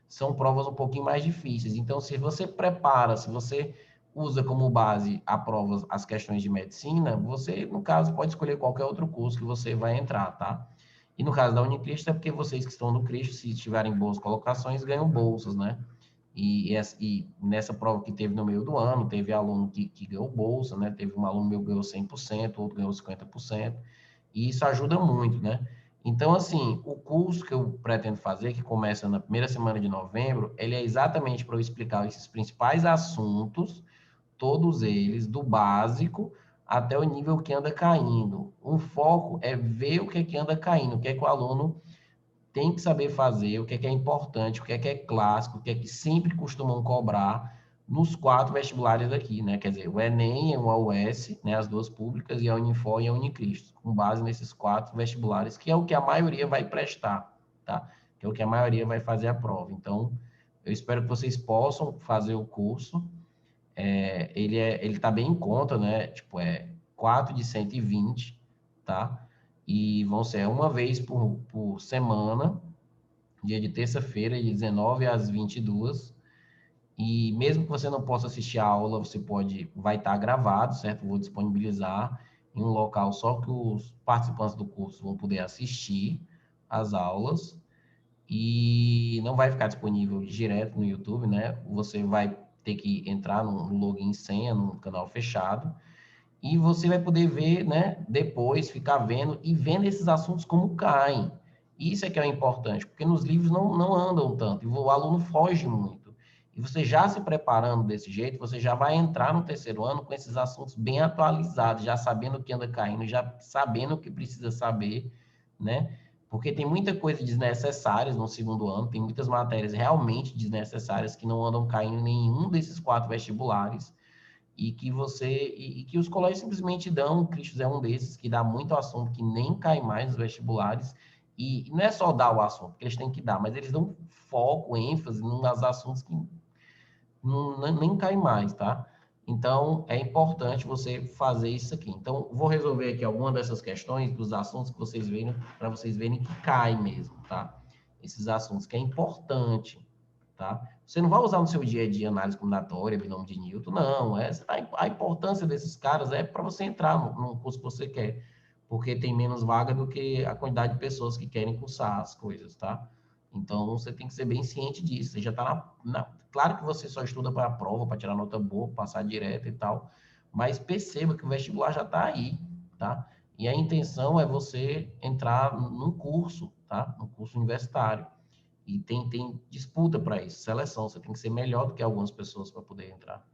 são provas um pouquinho mais difíceis. Então, se você prepara, se você usa como base a prova, as questões de medicina, você, no caso, pode escolher qualquer outro curso que você vai entrar, tá? E no caso da Unicristo, é porque vocês que estão no Cristo, se tiverem boas colocações, ganham bolsas, né? E nessa prova que teve no meio do ano, teve aluno que ganhou bolsa, né? Teve um aluno meu que ganhou 100%, outro ganhou 50%, e isso ajuda muito, né? Então, assim, o curso que eu pretendo fazer, que começa na primeira semana de novembro, ele é exatamente para eu explicar esses principais assuntos, todos eles, do básico até o nível que anda caindo. O foco é ver o que é que anda caindo, o que é que o aluno tem que saber fazer, o que é importante, o que é clássico, o que é que sempre costumam cobrar nos 4 vestibulares aqui, né? Quer dizer, o Enem e o UES, né? As duas públicas, e a Unifor e a Unicristo, com base nesses 4 vestibulares, que é o que a maioria vai prestar, tá? Que é o que a maioria vai fazer a prova. Então, eu espero que vocês possam fazer o curso. Ele tá bem em conta, né? Tipo, 4 de 120, tá? E vão ser uma vez por semana, dia de terça-feira, de 19 às 22. E mesmo que você não possa assistir a aula, vai estar gravado, certo? Vou disponibilizar em um local só que os participantes do curso vão poder assistir as aulas e não vai ficar disponível direto no YouTube, né? Você vai ter que entrar no login e senha, no canal fechado, e você vai poder ver, né, depois, ficar vendo e vendo esses assuntos como caem. Isso é que é o importante, porque nos livros não andam tanto, e o aluno foge muito. E você já se preparando desse jeito, você já vai entrar no terceiro ano com esses assuntos bem atualizados, já sabendo o que anda caindo, já sabendo o que precisa saber, né? Porque tem muita coisa desnecessária no segundo ano, tem muitas matérias realmente desnecessárias que não andam caindo em nenhum desses 4 vestibulares e que os colégios simplesmente dão. O Cristo é um desses que dá muito assunto que nem cai mais nos vestibulares, e não é só dar o assunto que eles têm que dar, mas eles dão foco, ênfase nos assuntos que nem cai mais, tá? Então, é importante você fazer isso aqui. Então, vou resolver aqui alguma dessas questões dos assuntos que vocês verem, para vocês verem que cai mesmo, tá? Esses assuntos que é importante, tá? Você não vai usar no seu dia a dia análise combinatória, binômio de Newton, não. A importância desses caras é para você entrar no curso que você quer, porque tem menos vaga do que a quantidade de pessoas que querem cursar as coisas, tá? Então, você tem que ser bem ciente disso. Você já está Claro que você só estuda para a prova, para tirar nota boa, passar direto e tal, mas perceba que o vestibular já está aí, tá? E a intenção é você entrar num curso, tá? No curso universitário. E tem disputa para isso, seleção. Você tem que ser melhor do que algumas pessoas para poder entrar.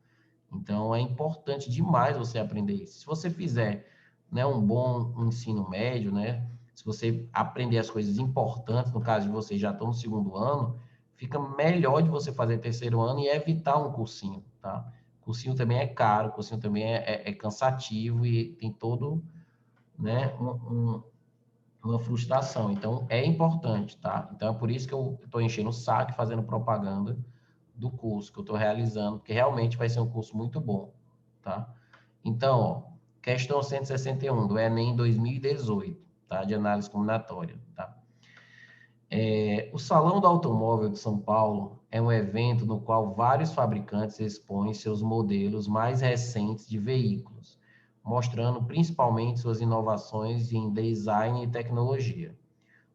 Então, é importante demais você aprender isso. Se você fizer, né, um bom ensino médio, né, se você aprender as coisas importantes, no caso de vocês já estão no segundo ano, fica melhor de você fazer terceiro ano e evitar um cursinho, tá? Cursinho também é caro, cursinho também é cansativo e tem todo, né, uma frustração. Então, é importante, tá? Então, é por isso que eu estou enchendo o saco e fazendo propaganda do curso que eu estou realizando, porque realmente vai ser um curso muito bom, tá? Então, ó, questão 161 do Enem 2018, tá? De análise combinatória, tá? O Salão do Automóvel de São Paulo é um evento no qual vários fabricantes expõem seus modelos mais recentes de veículos, mostrando principalmente suas inovações em design e tecnologia.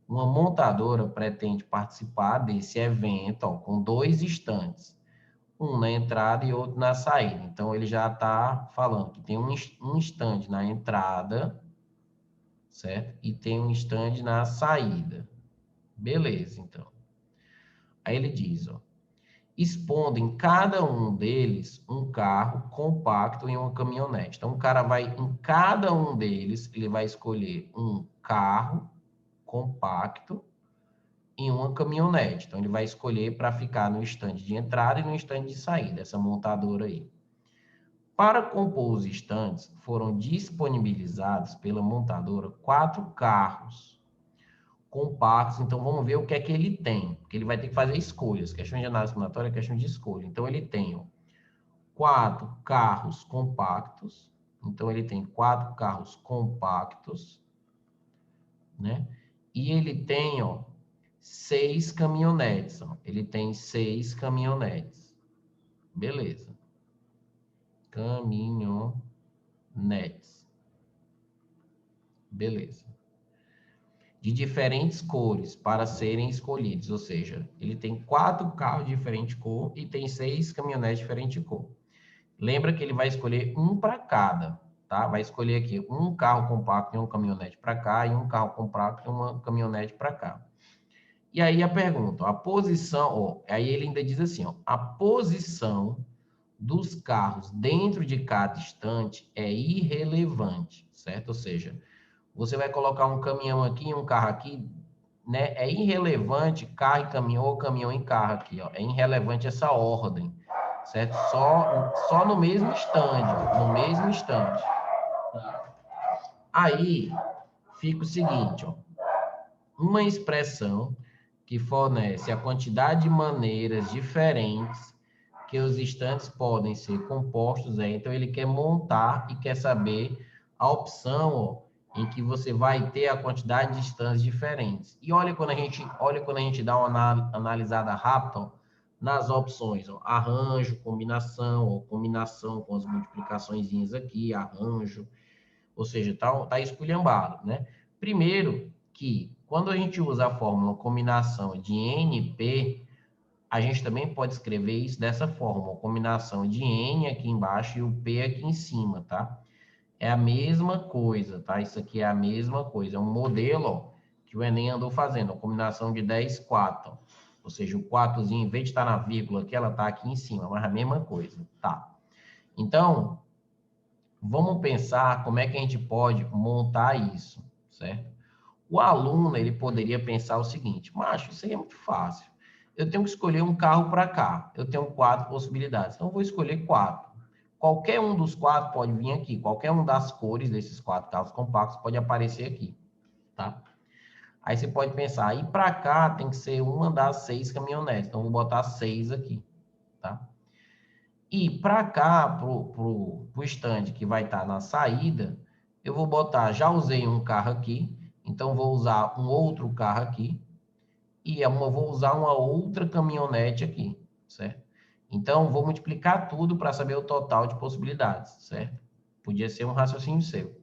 Uma montadora pretende participar desse evento, ó, com 2 estandes, um na entrada e outro na saída. Então, ele já está falando que tem um stand na entrada, certo? E tem um stand na saída. Beleza, então. Aí ele diz, ó, expondo em cada um deles um carro compacto e uma caminhonete. Então, o cara vai, em cada um deles, ele vai escolher um carro compacto em uma caminhonete. Então, ele vai escolher para ficar no estande de entrada e no estande de saída, essa montadora aí. Para compor os estandes, foram disponibilizados pela montadora 4 carros compactos. Então, vamos ver o que é que ele tem, porque ele vai ter que fazer escolhas. Questão de análise combinatória é questão de escolha. Então, ele tem, ó, 4 carros compactos. Então, ele tem 4 carros compactos, né? E ele tem, ó, 6 caminhonetes. Ó. Ele tem 6 caminhonetes. Beleza. Caminhonetes. Beleza. de diferentes cores para serem escolhidos, ou seja, ele tem 4 carros de diferente cor e tem 6 caminhonetes de diferente cor. Lembra que ele vai escolher um para cada, tá? Vai escolher aqui um carro compacto e um caminhonete para cá e um carro compacto e uma caminhonete para cá. E aí a pergunta, a posição, ó, aí ele ainda diz assim, ó, a posição dos carros dentro de cada estante é irrelevante, certo? Ou seja, você vai colocar um caminhão aqui e um carro aqui, né? É irrelevante carro e caminhão ou caminhão e carro aqui, ó. É irrelevante essa ordem, certo? Só no mesmo estande, ó, no mesmo estande. Aí fica o seguinte, ó. Uma expressão que fornece a quantidade de maneiras diferentes que os estantes podem ser compostos, então ele quer montar e quer saber a opção, ó, em que você vai ter a quantidade de estantes diferentes. E olha quando a gente dá uma analisada rápida, ó, nas opções, ó, arranjo, combinação, ó, combinação com as multiplicaçõezinhas aqui, arranjo, ou seja, tá esculhambado, né? Primeiro que quando a gente usa a fórmula combinação de NP, a gente também pode escrever isso dessa forma, a combinação de N aqui embaixo e o P aqui em cima, tá? É a mesma coisa, tá? Isso aqui é a mesma coisa, é um modelo, ó, que o Enem andou fazendo, a combinação de 10, 4. Ó. Ou seja, o 4zinho, em vez de estar na vírgula aqui, ela tá aqui em cima, mas é a mesma coisa, tá? Então, vamos pensar como é que a gente pode montar isso, certo? O aluno, ele poderia pensar o seguinte, macho, isso aí é muito fácil. Eu tenho que escolher um carro para cá. Eu tenho 4 possibilidades. Então, eu vou escolher 4. Qualquer um dos 4 pode vir aqui. Qualquer um das cores desses 4 carros compactos pode aparecer aqui, tá? Aí você pode pensar, e para cá tem que ser uma das 6 caminhonetes. Então, eu vou botar 6 aqui, tá? E para cá, pro stand que vai estar na saída, eu vou botar, já usei um carro aqui, então vou usar um outro carro aqui, e vou usar uma outra caminhonete aqui, certo? Então, vou multiplicar tudo para saber o total de possibilidades, certo? Podia ser um raciocínio seu.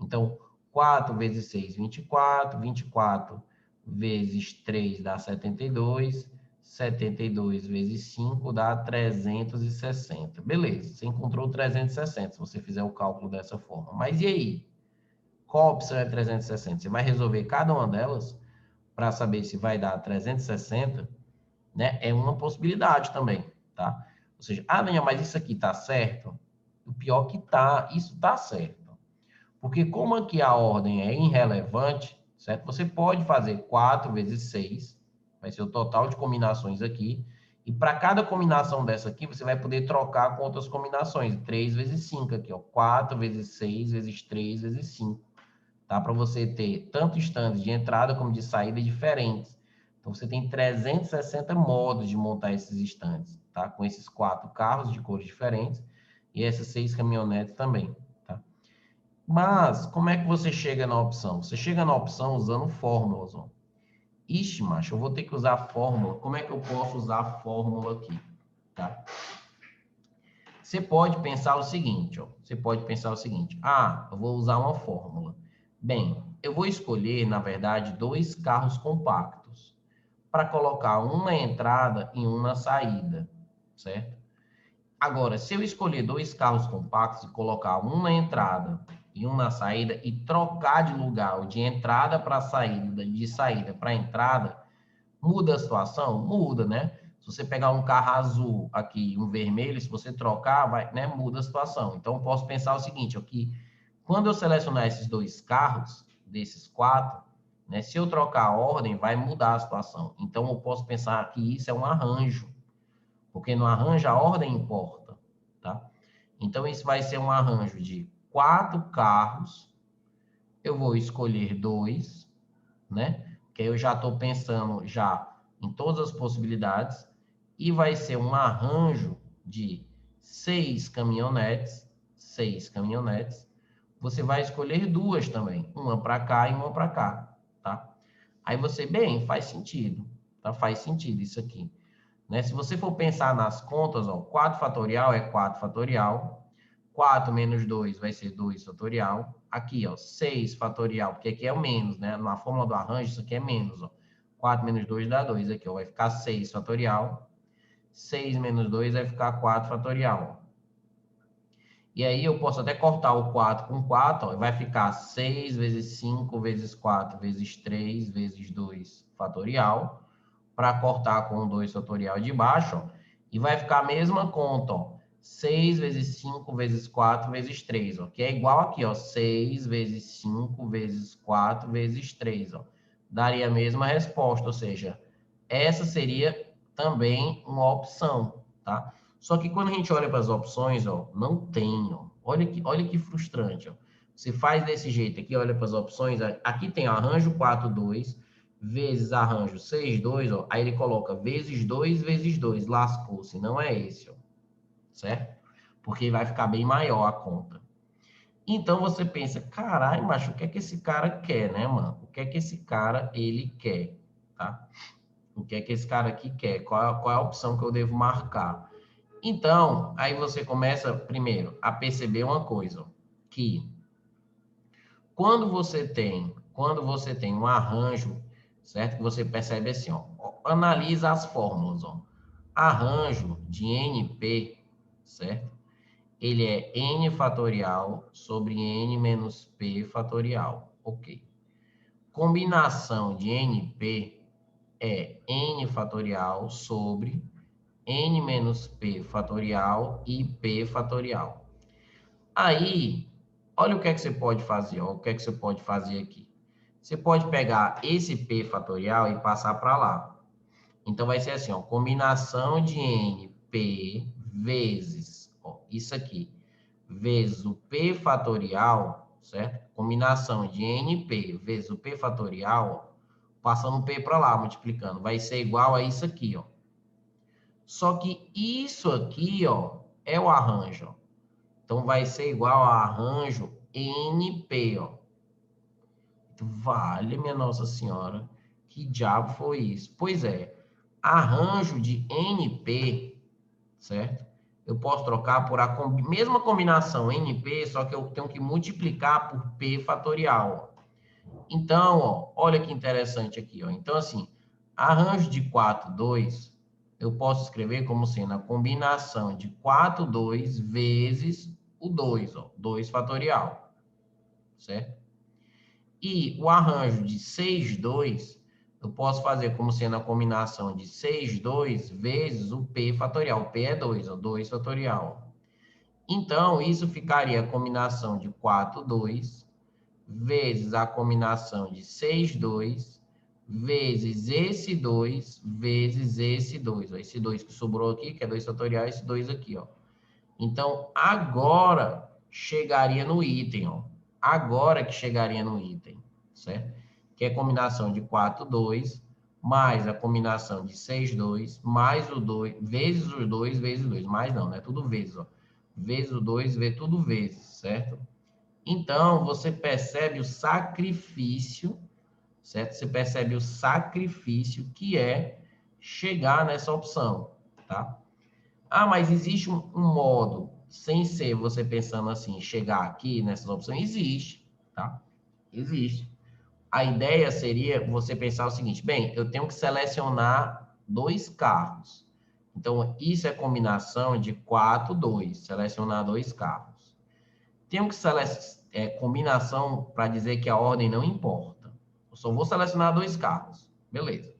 Então, 4 vezes 6, 24. 24 vezes 3 dá 72. 72 vezes 5 dá 360. Beleza, você encontrou 360, se você fizer o cálculo dessa forma. Mas e aí? Qual opção é 360? Você vai resolver cada uma delas para saber se vai dar 360, né? É uma possibilidade também, tá? Ou seja, Daniel, mas isso aqui tá certo? O pior que tá, isso tá certo. Porque como aqui a ordem é irrelevante, certo? Você pode fazer 4 vezes 6, vai ser o total de combinações aqui, e para cada combinação dessa aqui, você vai poder trocar com outras combinações. 3 vezes 5 aqui, ó. 4 vezes 6 vezes 3 vezes 5. Tá? Para você ter tanto estandes de entrada como de saída diferentes. Então, você tem 360 modos de montar esses estandes, tá? Com esses 4 carros de cores diferentes e essas 6 caminhonetes também, tá? Mas, como é que você chega na opção? Você chega na opção usando fórmulas, ó. Ixi, macho, eu vou ter que usar a fórmula. Como é que eu posso usar a fórmula aqui, tá? Você pode pensar o seguinte, ó. Você pode pensar o seguinte. Eu vou usar uma fórmula. Bem, eu vou escolher, na verdade, 2 carros compactos para colocar um na entrada e um na saída, certo? Agora, se eu escolher 2 carros compactos e colocar um na entrada e um na saída e trocar de lugar o de entrada para saída, de saída para entrada, muda a situação? Muda, né? Se você pegar um carro azul aqui e um vermelho, se você trocar, vai, né, muda a situação. Então, eu posso pensar o seguinte, aqui, quando eu selecionar esses 2 carros, desses 4, né, se eu trocar a ordem, vai mudar a situação. Então, eu posso pensar que isso é um arranjo, porque no arranjo a ordem importa, tá? Então, isso vai ser um arranjo de 4 carros, eu vou escolher 2, né? Que aí eu já estou pensando já em todas as possibilidades, e vai ser um arranjo de 6 caminhonetes, 6 caminhonetes. Você vai escolher 2 também, uma para cá e uma para cá, tá? Aí você, bem, faz sentido, tá? Faz sentido isso aqui. Né? Se você for pensar nas contas, ó, 4 fatorial é 4 fatorial, 4 menos 2 vai ser 2 fatorial, aqui, ó, 6 fatorial, porque aqui é o menos, né? Na fórmula do arranjo, isso aqui é menos, ó. 4 menos 2 dá 2 aqui, ó. Vai ficar 6 fatorial. 6 menos 2 vai ficar 4 fatorial. E aí eu posso até cortar o 4 com 4, ó, vai ficar 6 vezes 5 vezes 4 vezes 3 vezes 2 fatorial, para cortar com o 2 fatorial de baixo, ó, e vai ficar a mesma conta, ó, 6 vezes 5 vezes 4 vezes 3, ó, que é igual aqui, ó, 6 vezes 5 vezes 4 vezes 3, ó, daria a mesma resposta, ou seja, essa seria também uma opção, tá? Só que quando a gente olha para as opções, ó, não tem, ó. Olha que frustrante, ó. Você faz desse jeito aqui, olha para as opções, aqui tem arranjo 4,2 vezes arranjo 6,2, ó. Aí ele coloca vezes 2, lascou-se, não é esse, ó. Certo? Porque vai ficar bem maior a conta. Então você pensa, caralho, macho, o que é que esse cara quer, né, mano? O que é que esse cara, ele quer, tá? O que é que esse cara aqui quer? Qual é a opção que eu devo marcar? Então, aí você começa, primeiro, a perceber uma coisa, que quando você tem um arranjo, certo? Que você percebe assim, ó, analisa as fórmulas, ó. Arranjo de NP, certo? Ele é N fatorial sobre N menos P fatorial, ok. Combinação de NP é N fatorial sobre N menos P fatorial e P fatorial. Aí, olha o que é que você pode fazer, ó, o que é que você pode fazer aqui. Você pode pegar esse P fatorial e passar para lá. Então, vai ser assim, ó, combinação de NP vezes, ó, isso aqui, vezes o P fatorial, certo? Combinação de NP vezes o P fatorial, ó, passando o P para lá, multiplicando, vai ser igual a isso aqui, ó. Só que isso aqui, ó, é o arranjo, ó. Então, vai ser igual a arranjo NP, ó. Vale, minha Nossa Senhora, que diabo foi isso? Pois é, arranjo de NP, certo? Eu posso trocar por a mesma combinação NP, só que eu tenho que multiplicar por P fatorial, ó. Então, ó, olha que interessante aqui, ó. Então, assim, arranjo de 4, 2, eu posso escrever como sendo a combinação de 4, 2 vezes o 2, ó, 2 fatorial, certo? E o arranjo de 6, 2, eu posso fazer como sendo a combinação de 6, 2 vezes o P fatorial. O P é 2, ó, 2 fatorial. Então, isso ficaria a combinação de 4, 2 vezes a combinação de 6, 2 vezes esse 2 vezes esse 2. Ó, esse 2 que sobrou aqui, que é 2 fatorial, esse 2 aqui, ó. Então, agora chegaria no item, ó. Agora que chegaria no item, certo? Que é a combinação de 4, 2, mais a combinação de 6, 2, mais o 2, vezes os 2, vezes 2. Mais não, né? Tudo vezes, ó. Vezes o 2, vezes tudo vezes, certo? Então, você percebe o sacrifício, certo? Você percebe o sacrifício que é chegar nessa opção, tá? Ah, mas existe um modo, sem ser você pensando assim, chegar aqui nessas opções? Existe, tá? Existe. A ideia seria você pensar o seguinte, bem, eu tenho que selecionar 2 carros. Então, isso é combinação de 4, 2, selecionar 2 carros. Tenho que selecionar combinação para dizer que a ordem não importa. Eu só vou selecionar 2 carros. Beleza.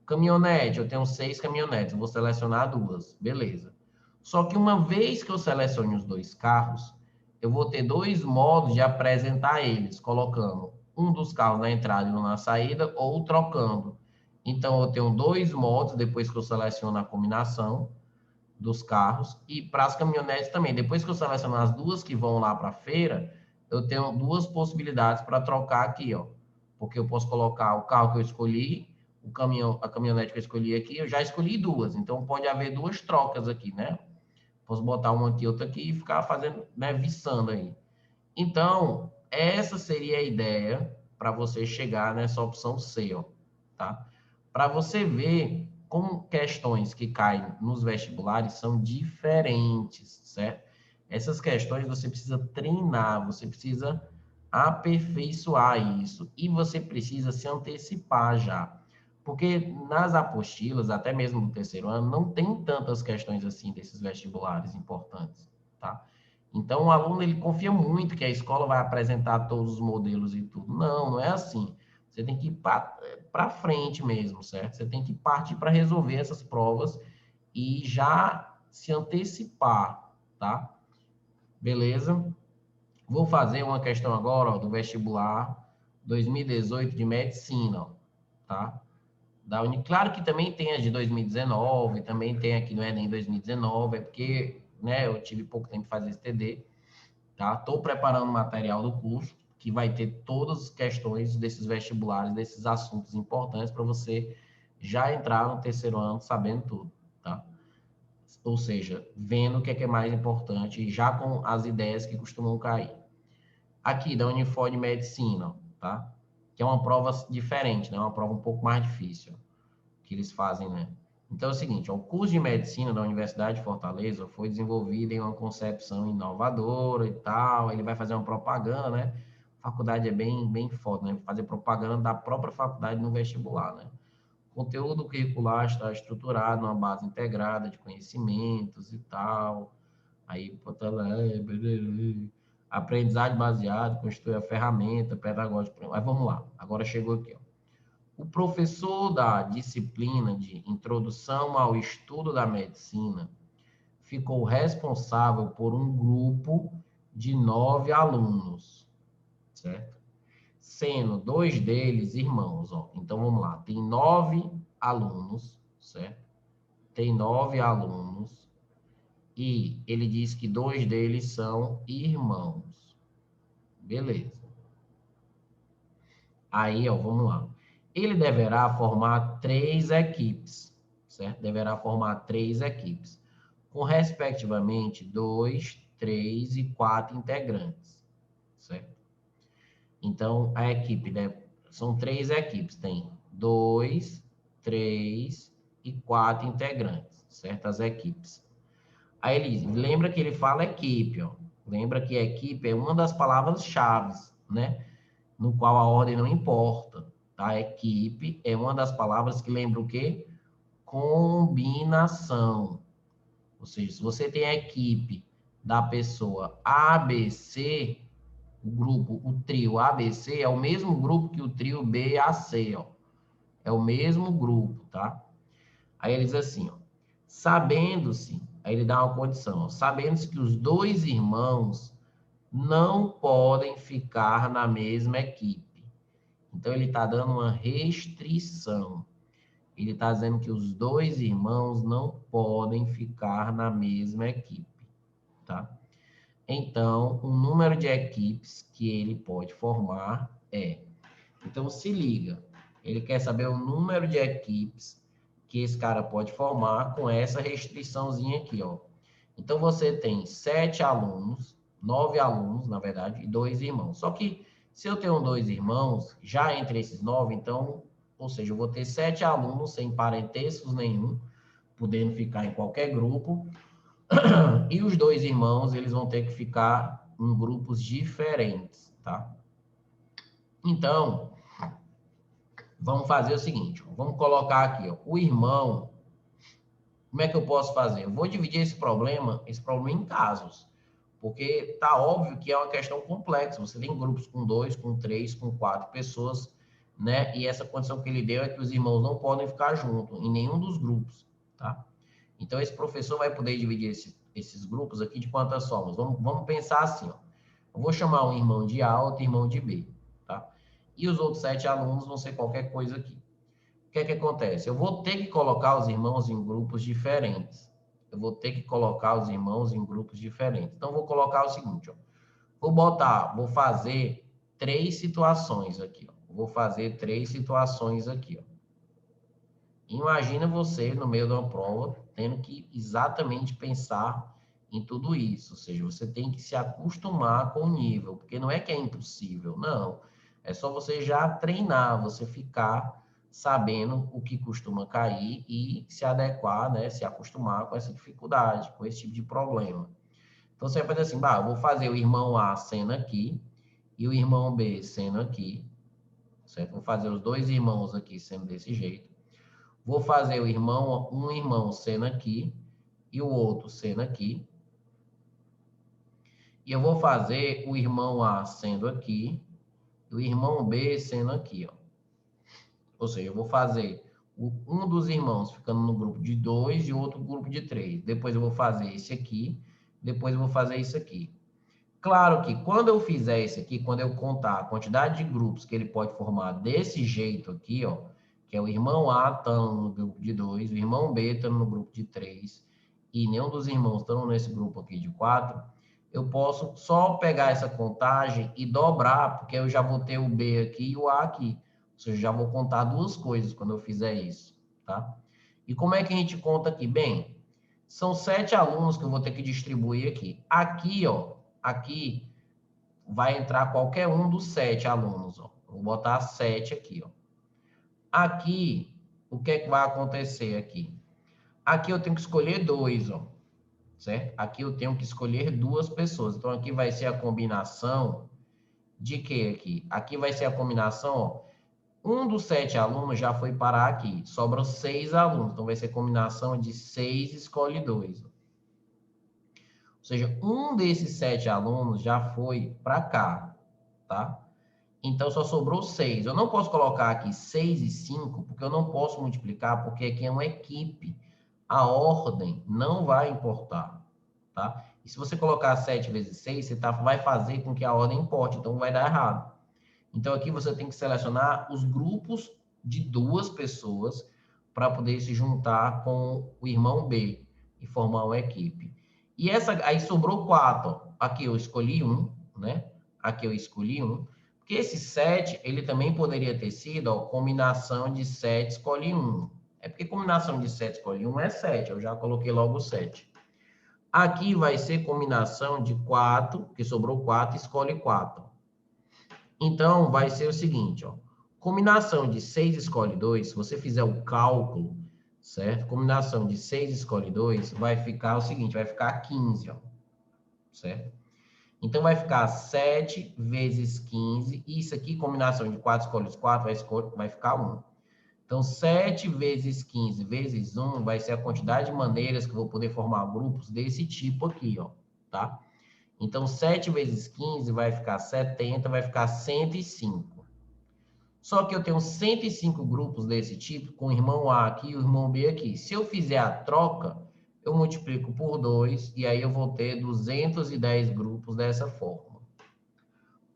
Caminhonete, eu tenho 6 caminhonetes, eu vou selecionar 2. Beleza. Só que uma vez que eu selecione os 2 carros, eu vou ter 2 modos de apresentar eles, colocando um dos carros na entrada e um na saída, ou trocando. Então, eu tenho 2 modos, depois que eu seleciono a combinação dos carros, e para as caminhonetes também. Depois que eu seleciono as duas que vão lá para a feira, eu tenho 2 possibilidades para trocar aqui, ó. Porque eu posso colocar o carro que eu escolhi, a caminhonete que eu escolhi aqui, eu já escolhi 2. Então, pode haver 2 trocas aqui, né? Posso botar uma aqui, outra aqui e ficar fazendo, né, viçando aí. Então, essa seria a ideia para você chegar nessa opção C, ó, tá? Para você ver como questões que caem nos vestibulares são diferentes, certo? Essas questões você precisa treinar, você precisa aperfeiçoar isso. E você precisa se antecipar já. Porque nas apostilas, até mesmo no terceiro ano, não tem tantas questões assim desses vestibulares importantes, tá? Então, o aluno, ele confia muito que a escola vai apresentar todos os modelos e tudo. Não, não é assim. Você tem que ir para frente mesmo, certo? Você tem que partir para resolver essas provas e já se antecipar, tá? Beleza? Vou fazer uma questão agora, ó, do vestibular 2018 de medicina, ó, tá? Claro que também tem as de 2019, também tem aqui no Enem 2019, é porque, né, eu tive pouco tempo de fazer esse TD, tá? Estou preparando o material do curso, que vai ter todas as questões desses vestibulares, desses assuntos importantes para você já entrar no terceiro ano sabendo tudo, tá? Ou seja, vendo o que é mais importante e já com as ideias que costumam cair. Aqui, da Unifor de Medicina, tá? Que é uma prova diferente, né? Uma prova um pouco mais difícil que eles fazem, né? Então é o seguinte, ó, o curso de medicina da Universidade de Fortaleza foi desenvolvido em uma concepção inovadora e tal. Ele vai fazer uma propaganda, né? A faculdade é bem foda, né? Fazer propaganda da própria faculdade no vestibular, né? O conteúdo curricular está estruturado numa base integrada de conhecimentos e tal. Aí, bota lá, aprendizagem baseada constitui a ferramenta pedagógica. Mas vamos lá, agora chegou aqui, ó. O professor da disciplina de Introdução ao Estudo da Medicina ficou responsável por um grupo de 9 alunos, certo? Sendo 2 deles irmãos, ó. Então, vamos lá. Tem 9 alunos, certo? Tem 9 alunos e ele diz que 2 deles são irmãos. Beleza. Aí, ó, vamos lá. Ele deverá formar 3 equipes, certo? Deverá formar 3 equipes, com respectivamente 2, 3 e 4 integrantes, certo? Então, a equipe, né? São 3 equipes, tem 2, 3 e 4 integrantes, certas equipes. Aí ele lembra que ele fala equipe, ó. Lembra que equipe é uma das palavras-chave, né? No qual a ordem não importa. Tá? Equipe é uma das palavras que lembra o quê? Combinação. Ou seja, se você tem a equipe da pessoa ABC, o grupo, o trio ABC é o mesmo grupo que o trio BAC, ó. É o mesmo grupo, tá? Aí ele diz assim, ó, sabendo-se, aí ele dá uma condição, ó, sabendo-se que os 2 irmãos não podem ficar na mesma equipe. Então, ele está dando uma restrição. Ele está dizendo que os 2 irmãos não podem ficar na mesma equipe, tá? Então, o número de equipes que ele pode formar é... Então, se liga. Ele quer saber o número de equipes que esse cara pode formar com essa restriçãozinha aqui, ó. Então, você tem 7 alunos, 9 alunos, na verdade, e 2 irmãos. Só que, se eu tenho 2 irmãos, já entre esses 9, então, ou seja, eu vou ter 7 alunos sem parentescos nenhum, podendo ficar em qualquer grupo, e os 2 irmãos, eles vão ter que ficar em grupos diferentes, tá? Então, vamos fazer o seguinte, ó, vamos colocar aqui, ó, o irmão. Como é que eu posso fazer? Eu vou dividir esse problema em casos, porque tá óbvio que é uma questão complexa. Você tem grupos com 2, com 3, com 4 pessoas, né? E essa condição que ele deu é que os irmãos não podem ficar juntos em nenhum dos grupos, tá? Então, esse professor vai poder dividir esses grupos aqui de quantas formas? Vamos pensar assim, ó. Eu vou chamar um irmão de A, outro irmão de B, tá? E os outros 7 alunos vão ser qualquer coisa aqui. O que é que acontece? Eu vou ter que colocar os irmãos em grupos diferentes. Eu vou ter que colocar os irmãos em grupos diferentes. Então, vou colocar o seguinte, ó. Vou fazer 3 situações aqui, ó. Vou fazer 3 situações aqui, ó. Imagina você, no meio de uma prova, tendo que exatamente pensar em tudo isso. Ou seja, você tem que se acostumar com o nível, porque não é que é impossível, não. É só você já treinar, você ficar sabendo o que costuma cair e se adequar, né? Se acostumar com essa dificuldade, com esse tipo de problema. Então, você vai fazer assim, bah, eu vou fazer o irmão A cena aqui e o irmão B sendo aqui, certo? Vou fazer os dois irmãos aqui sendo desse jeito. Vou fazer um irmão sendo aqui e o outro sendo aqui. E eu vou fazer o irmão A sendo aqui e o irmão B sendo aqui, ó. Ou seja, eu vou fazer um dos irmãos ficando no grupo de 2 e o outro grupo de 3. Depois eu vou fazer esse aqui, depois eu vou fazer isso aqui. Claro que quando eu fizer isso aqui, quando eu contar a quantidade de grupos que ele pode formar desse jeito aqui, ó, que é o irmão A estando no grupo de 2, o irmão B estando no grupo de 3, e nenhum dos irmãos estando nesse grupo aqui de 4, eu posso só pegar essa contagem e dobrar, porque eu já vou ter o B aqui e o A aqui. Ou seja, eu já vou contar duas coisas quando eu fizer isso, tá? E como é que a gente conta aqui? Bem, são 7 alunos que eu vou ter que distribuir aqui. Aqui, ó, aqui vai entrar qualquer um dos 7 alunos, ó. Vou botar 7 aqui, ó. Aqui, o que é que vai acontecer aqui? Aqui eu tenho que escolher 2, ó. Certo? Aqui eu tenho que escolher 2 pessoas. Então, aqui vai ser a combinação de quê aqui? Aqui vai ser a combinação, ó. Um dos 7 alunos já foi parar aqui. Sobram 6 alunos. Então, vai ser combinação de 6 escolhe 2. Ou seja, um desses 7 alunos já foi para cá, tá? Então, só sobrou 6. Eu não posso colocar aqui 6 e 5, porque eu não posso multiplicar, porque aqui é uma equipe. A ordem não vai importar, tá? E se você colocar 7 vezes 6, você vai fazer com que a ordem importe, então vai dar errado. Então, aqui você tem que selecionar os grupos de 2 pessoas para poder se juntar com o irmão B e formar uma equipe. E aí sobrou 4. Aqui eu escolhi 1, né? Aqui eu escolhi 1. Porque esse 7, ele também poderia ter sido, ó, combinação de 7 escolhe 1. É porque combinação de 7 escolhe 1 é 7. Eu já coloquei logo o 7. Aqui vai ser combinação de 4, que sobrou 4, escolhe 4. Então, vai ser o seguinte, ó. Combinação de 6 escolhe 2, se você fizer o cálculo, certo? Combinação de 6 escolhe 2, vai ficar o seguinte, vai ficar 15, ó. Certo? Então, vai ficar 7 vezes 15, e isso aqui, combinação de 4 escolhe 4, vai ficar 1. Então, 7 vezes 15 vezes 1 vai ser a quantidade de maneiras que eu vou poder formar grupos desse tipo aqui, ó, tá? Então, 7 vezes 15 vai ficar 70, vai ficar 105. Só que eu tenho 105 grupos desse tipo, com o irmão A aqui e o irmão B aqui. Se eu fizer a troca, eu multiplico por 2, e aí eu vou ter 210 grupos dessa forma.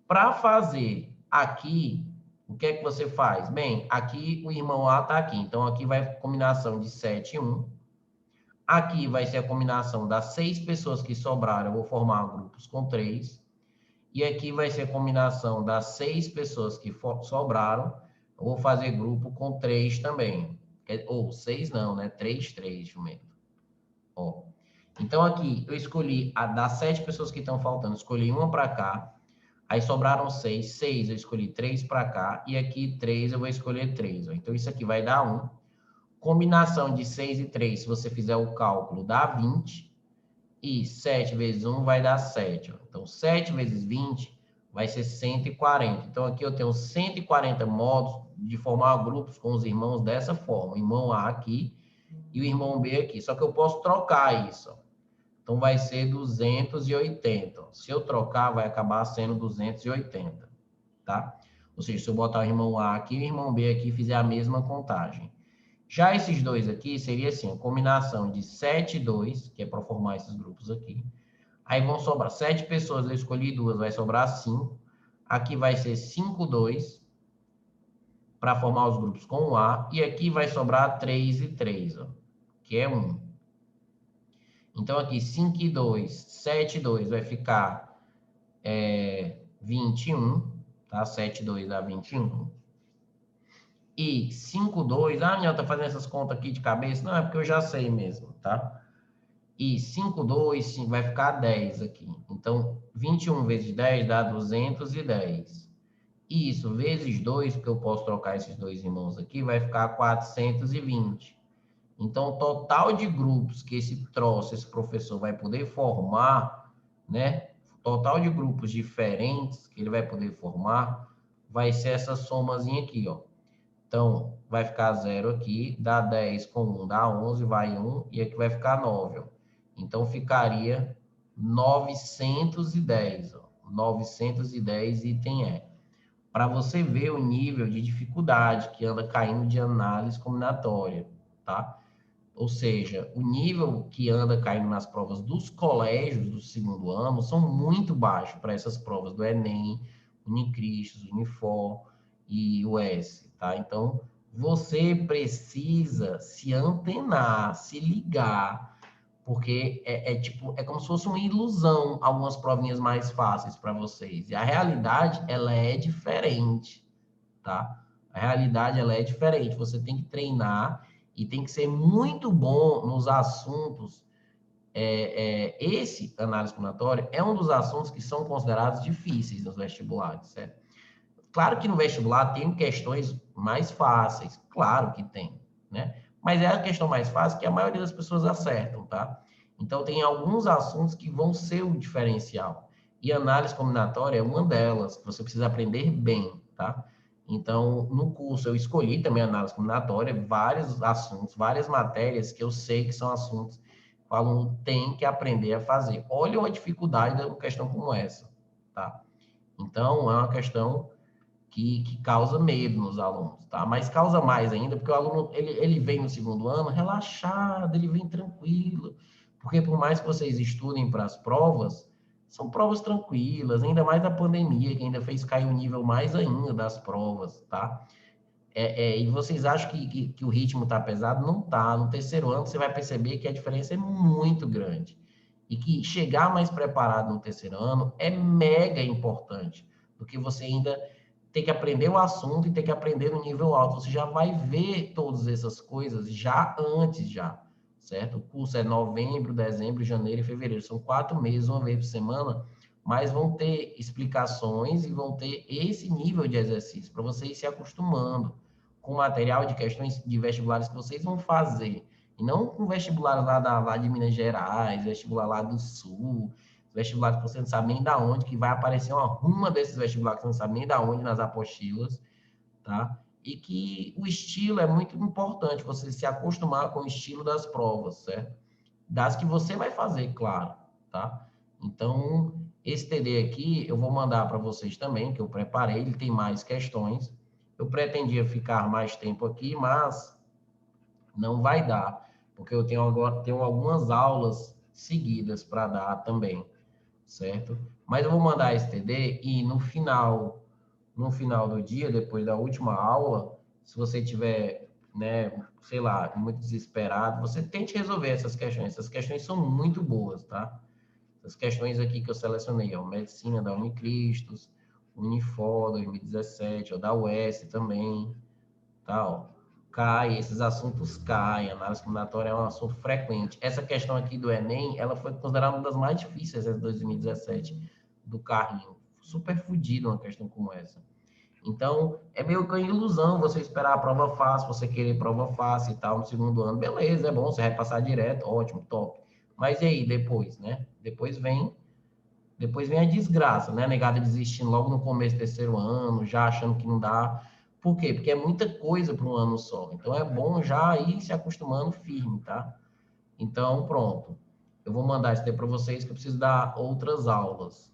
Para fazer aqui, o que é que você faz? Bem, aqui o irmão A está aqui, então aqui vai combinação de 7 e 1. Aqui vai ser a combinação das 6 pessoas que sobraram, eu vou formar grupos com 3. E aqui vai ser a combinação das 6 pessoas que sobraram, eu vou fazer grupo com 3 também. Ou 6 não, né? 3, 3, jumento. Ó. Então aqui eu escolhi, das 7 pessoas que estão faltando, escolhi uma para cá. Aí sobraram 6, 6 eu escolhi 3 para cá, e aqui 3 eu vou escolher 3. Ó. Então isso aqui vai dar 1. Combinação de 6 e 3, se você fizer o cálculo, dá 20. E 7 vezes 1 vai dar 7. Ó. Então 7 vezes 20 vai ser 140. Então aqui eu tenho 140 modos de formar grupos com os irmãos dessa forma. O irmão A aqui e o irmão B aqui. Só que eu posso trocar isso. Ó. Então, vai ser 280. Se eu trocar, vai acabar sendo 280, tá? Ou seja, se eu botar o irmão A aqui e o irmão B aqui, fizer a mesma contagem. Já esses dois aqui, seria assim, a combinação de 7 e 2, que é para formar esses grupos aqui. Aí vão sobrar 7 pessoas, eu escolhi 2, vai sobrar 5. Aqui vai ser 5, 2, para formar os grupos com o A. E aqui vai sobrar 3 e 3, ó, que é 1. Então, aqui, 5 e 2, 7 e 2 vai ficar 21, tá? 7 e 2 dá 21. E 5, 2, Daniel, tá fazendo essas contas aqui de cabeça? Não, é porque eu já sei mesmo, tá? E 5, 2, 5, vai ficar 10 aqui. Então, 21 vezes 10 dá 210. E isso vezes 2, porque eu posso trocar esses dois irmãos aqui, vai ficar 420. Então, o total de grupos que esse professor vai poder formar, né? total de grupos diferentes que ele vai poder formar vai ser essa somazinha aqui, ó. Então, vai ficar 0 aqui, dá 10 com 1, dá 11, vai 1, e aqui vai ficar 9, ó. Então, ficaria 910, ó. 910 item E. Para você ver o nível de dificuldade que anda caindo de análise combinatória, tá? Ou seja, o nível que anda caindo nas provas dos colégios do segundo ano são muito baixos para essas provas do Enem, Unicristos, Unifor e UES, tá? Então, você precisa se antenar, se ligar, porque tipo, é como se fosse uma ilusão algumas provinhas mais fáceis para vocês. E a realidade, ela é diferente, tá? A realidade, ela é diferente. Você tem que treinar e tem que ser muito bom nos assuntos. Esse análise combinatória é um dos assuntos que são considerados difíceis nos vestibulares, certo? Claro que no vestibular tem questões mais fáceis, claro que tem, né? Mas é a questão mais fácil que a maioria das pessoas acertam, tá? Então, tem alguns assuntos que vão ser o diferencial. E análise combinatória é uma delas, que você precisa aprender bem, tá? Então, no curso eu escolhi também análise combinatória, vários assuntos, várias matérias que eu sei que são assuntos que o aluno tem que aprender a fazer. Olha a dificuldade de uma questão como essa, tá? Então, é uma questão que causa medo nos alunos, tá? Mas causa mais ainda, porque o aluno, ele vem no segundo ano relaxado, ele vem tranquilo, porque por mais que vocês estudem para as provas, são provas tranquilas, ainda mais na pandemia, que ainda fez cair o nível mais ainda das provas, tá? E vocês acham que o ritmo está pesado? Não está. No terceiro ano, você vai perceber que a diferença é muito grande. E que chegar mais preparado no terceiro ano é mega importante, porque você ainda tem que aprender o assunto e tem que aprender no nível alto. Você já vai ver todas essas coisas já antes, já, certo? O curso é novembro, dezembro, janeiro e fevereiro. São 4 meses, uma vez por semana, mas vão ter explicações e vão ter esse nível de exercício para vocês se acostumando com o material de questões de vestibulares que vocês vão fazer. E não com vestibular lá de Minas Gerais, vestibular lá do Sul, vestibular que você não sabe nem da onde, que vai aparecer uma ruma desses vestibulares que você não sabe nem da onde nas apostilas, tá? E que o estilo é muito importante, você se acostumar com o estilo das provas, certo? Das que você vai fazer, claro, tá? Então, esse TD aqui eu vou mandar para vocês também, que eu preparei, ele tem mais questões. Eu pretendia ficar mais tempo aqui, mas não vai dar, porque eu tenho algumas aulas seguidas para dar também, certo? Mas eu vou mandar esse TD e no final do dia, depois da última aula, se você tiver, né, sei lá, muito desesperado, você tente resolver essas questões. Essas questões são muito boas, tá? Essas questões aqui que eu selecionei, ó, medicina da Unicristos, Unifor 2017, ó, da UES também, tal. Cai, esses assuntos caem, análise combinatória é um assunto frequente. Essa questão aqui do Enem, ela foi considerada uma das mais difíceis de 2017, do carrinho. Super fodido uma questão como essa. Então, é meio que uma ilusão você esperar a prova fácil, você querer prova fácil e tal no segundo ano. Beleza, é bom, você vai passar direto, ótimo, top. Mas e aí, depois, né? Depois vem a desgraça, né? A negada desistindo logo no começo do terceiro ano, já achando que não dá. Por quê? Porque é muita coisa para um ano só. Então é bom já ir se acostumando firme, tá? Então, pronto. Eu vou mandar isso daí para vocês, que eu preciso dar outras aulas,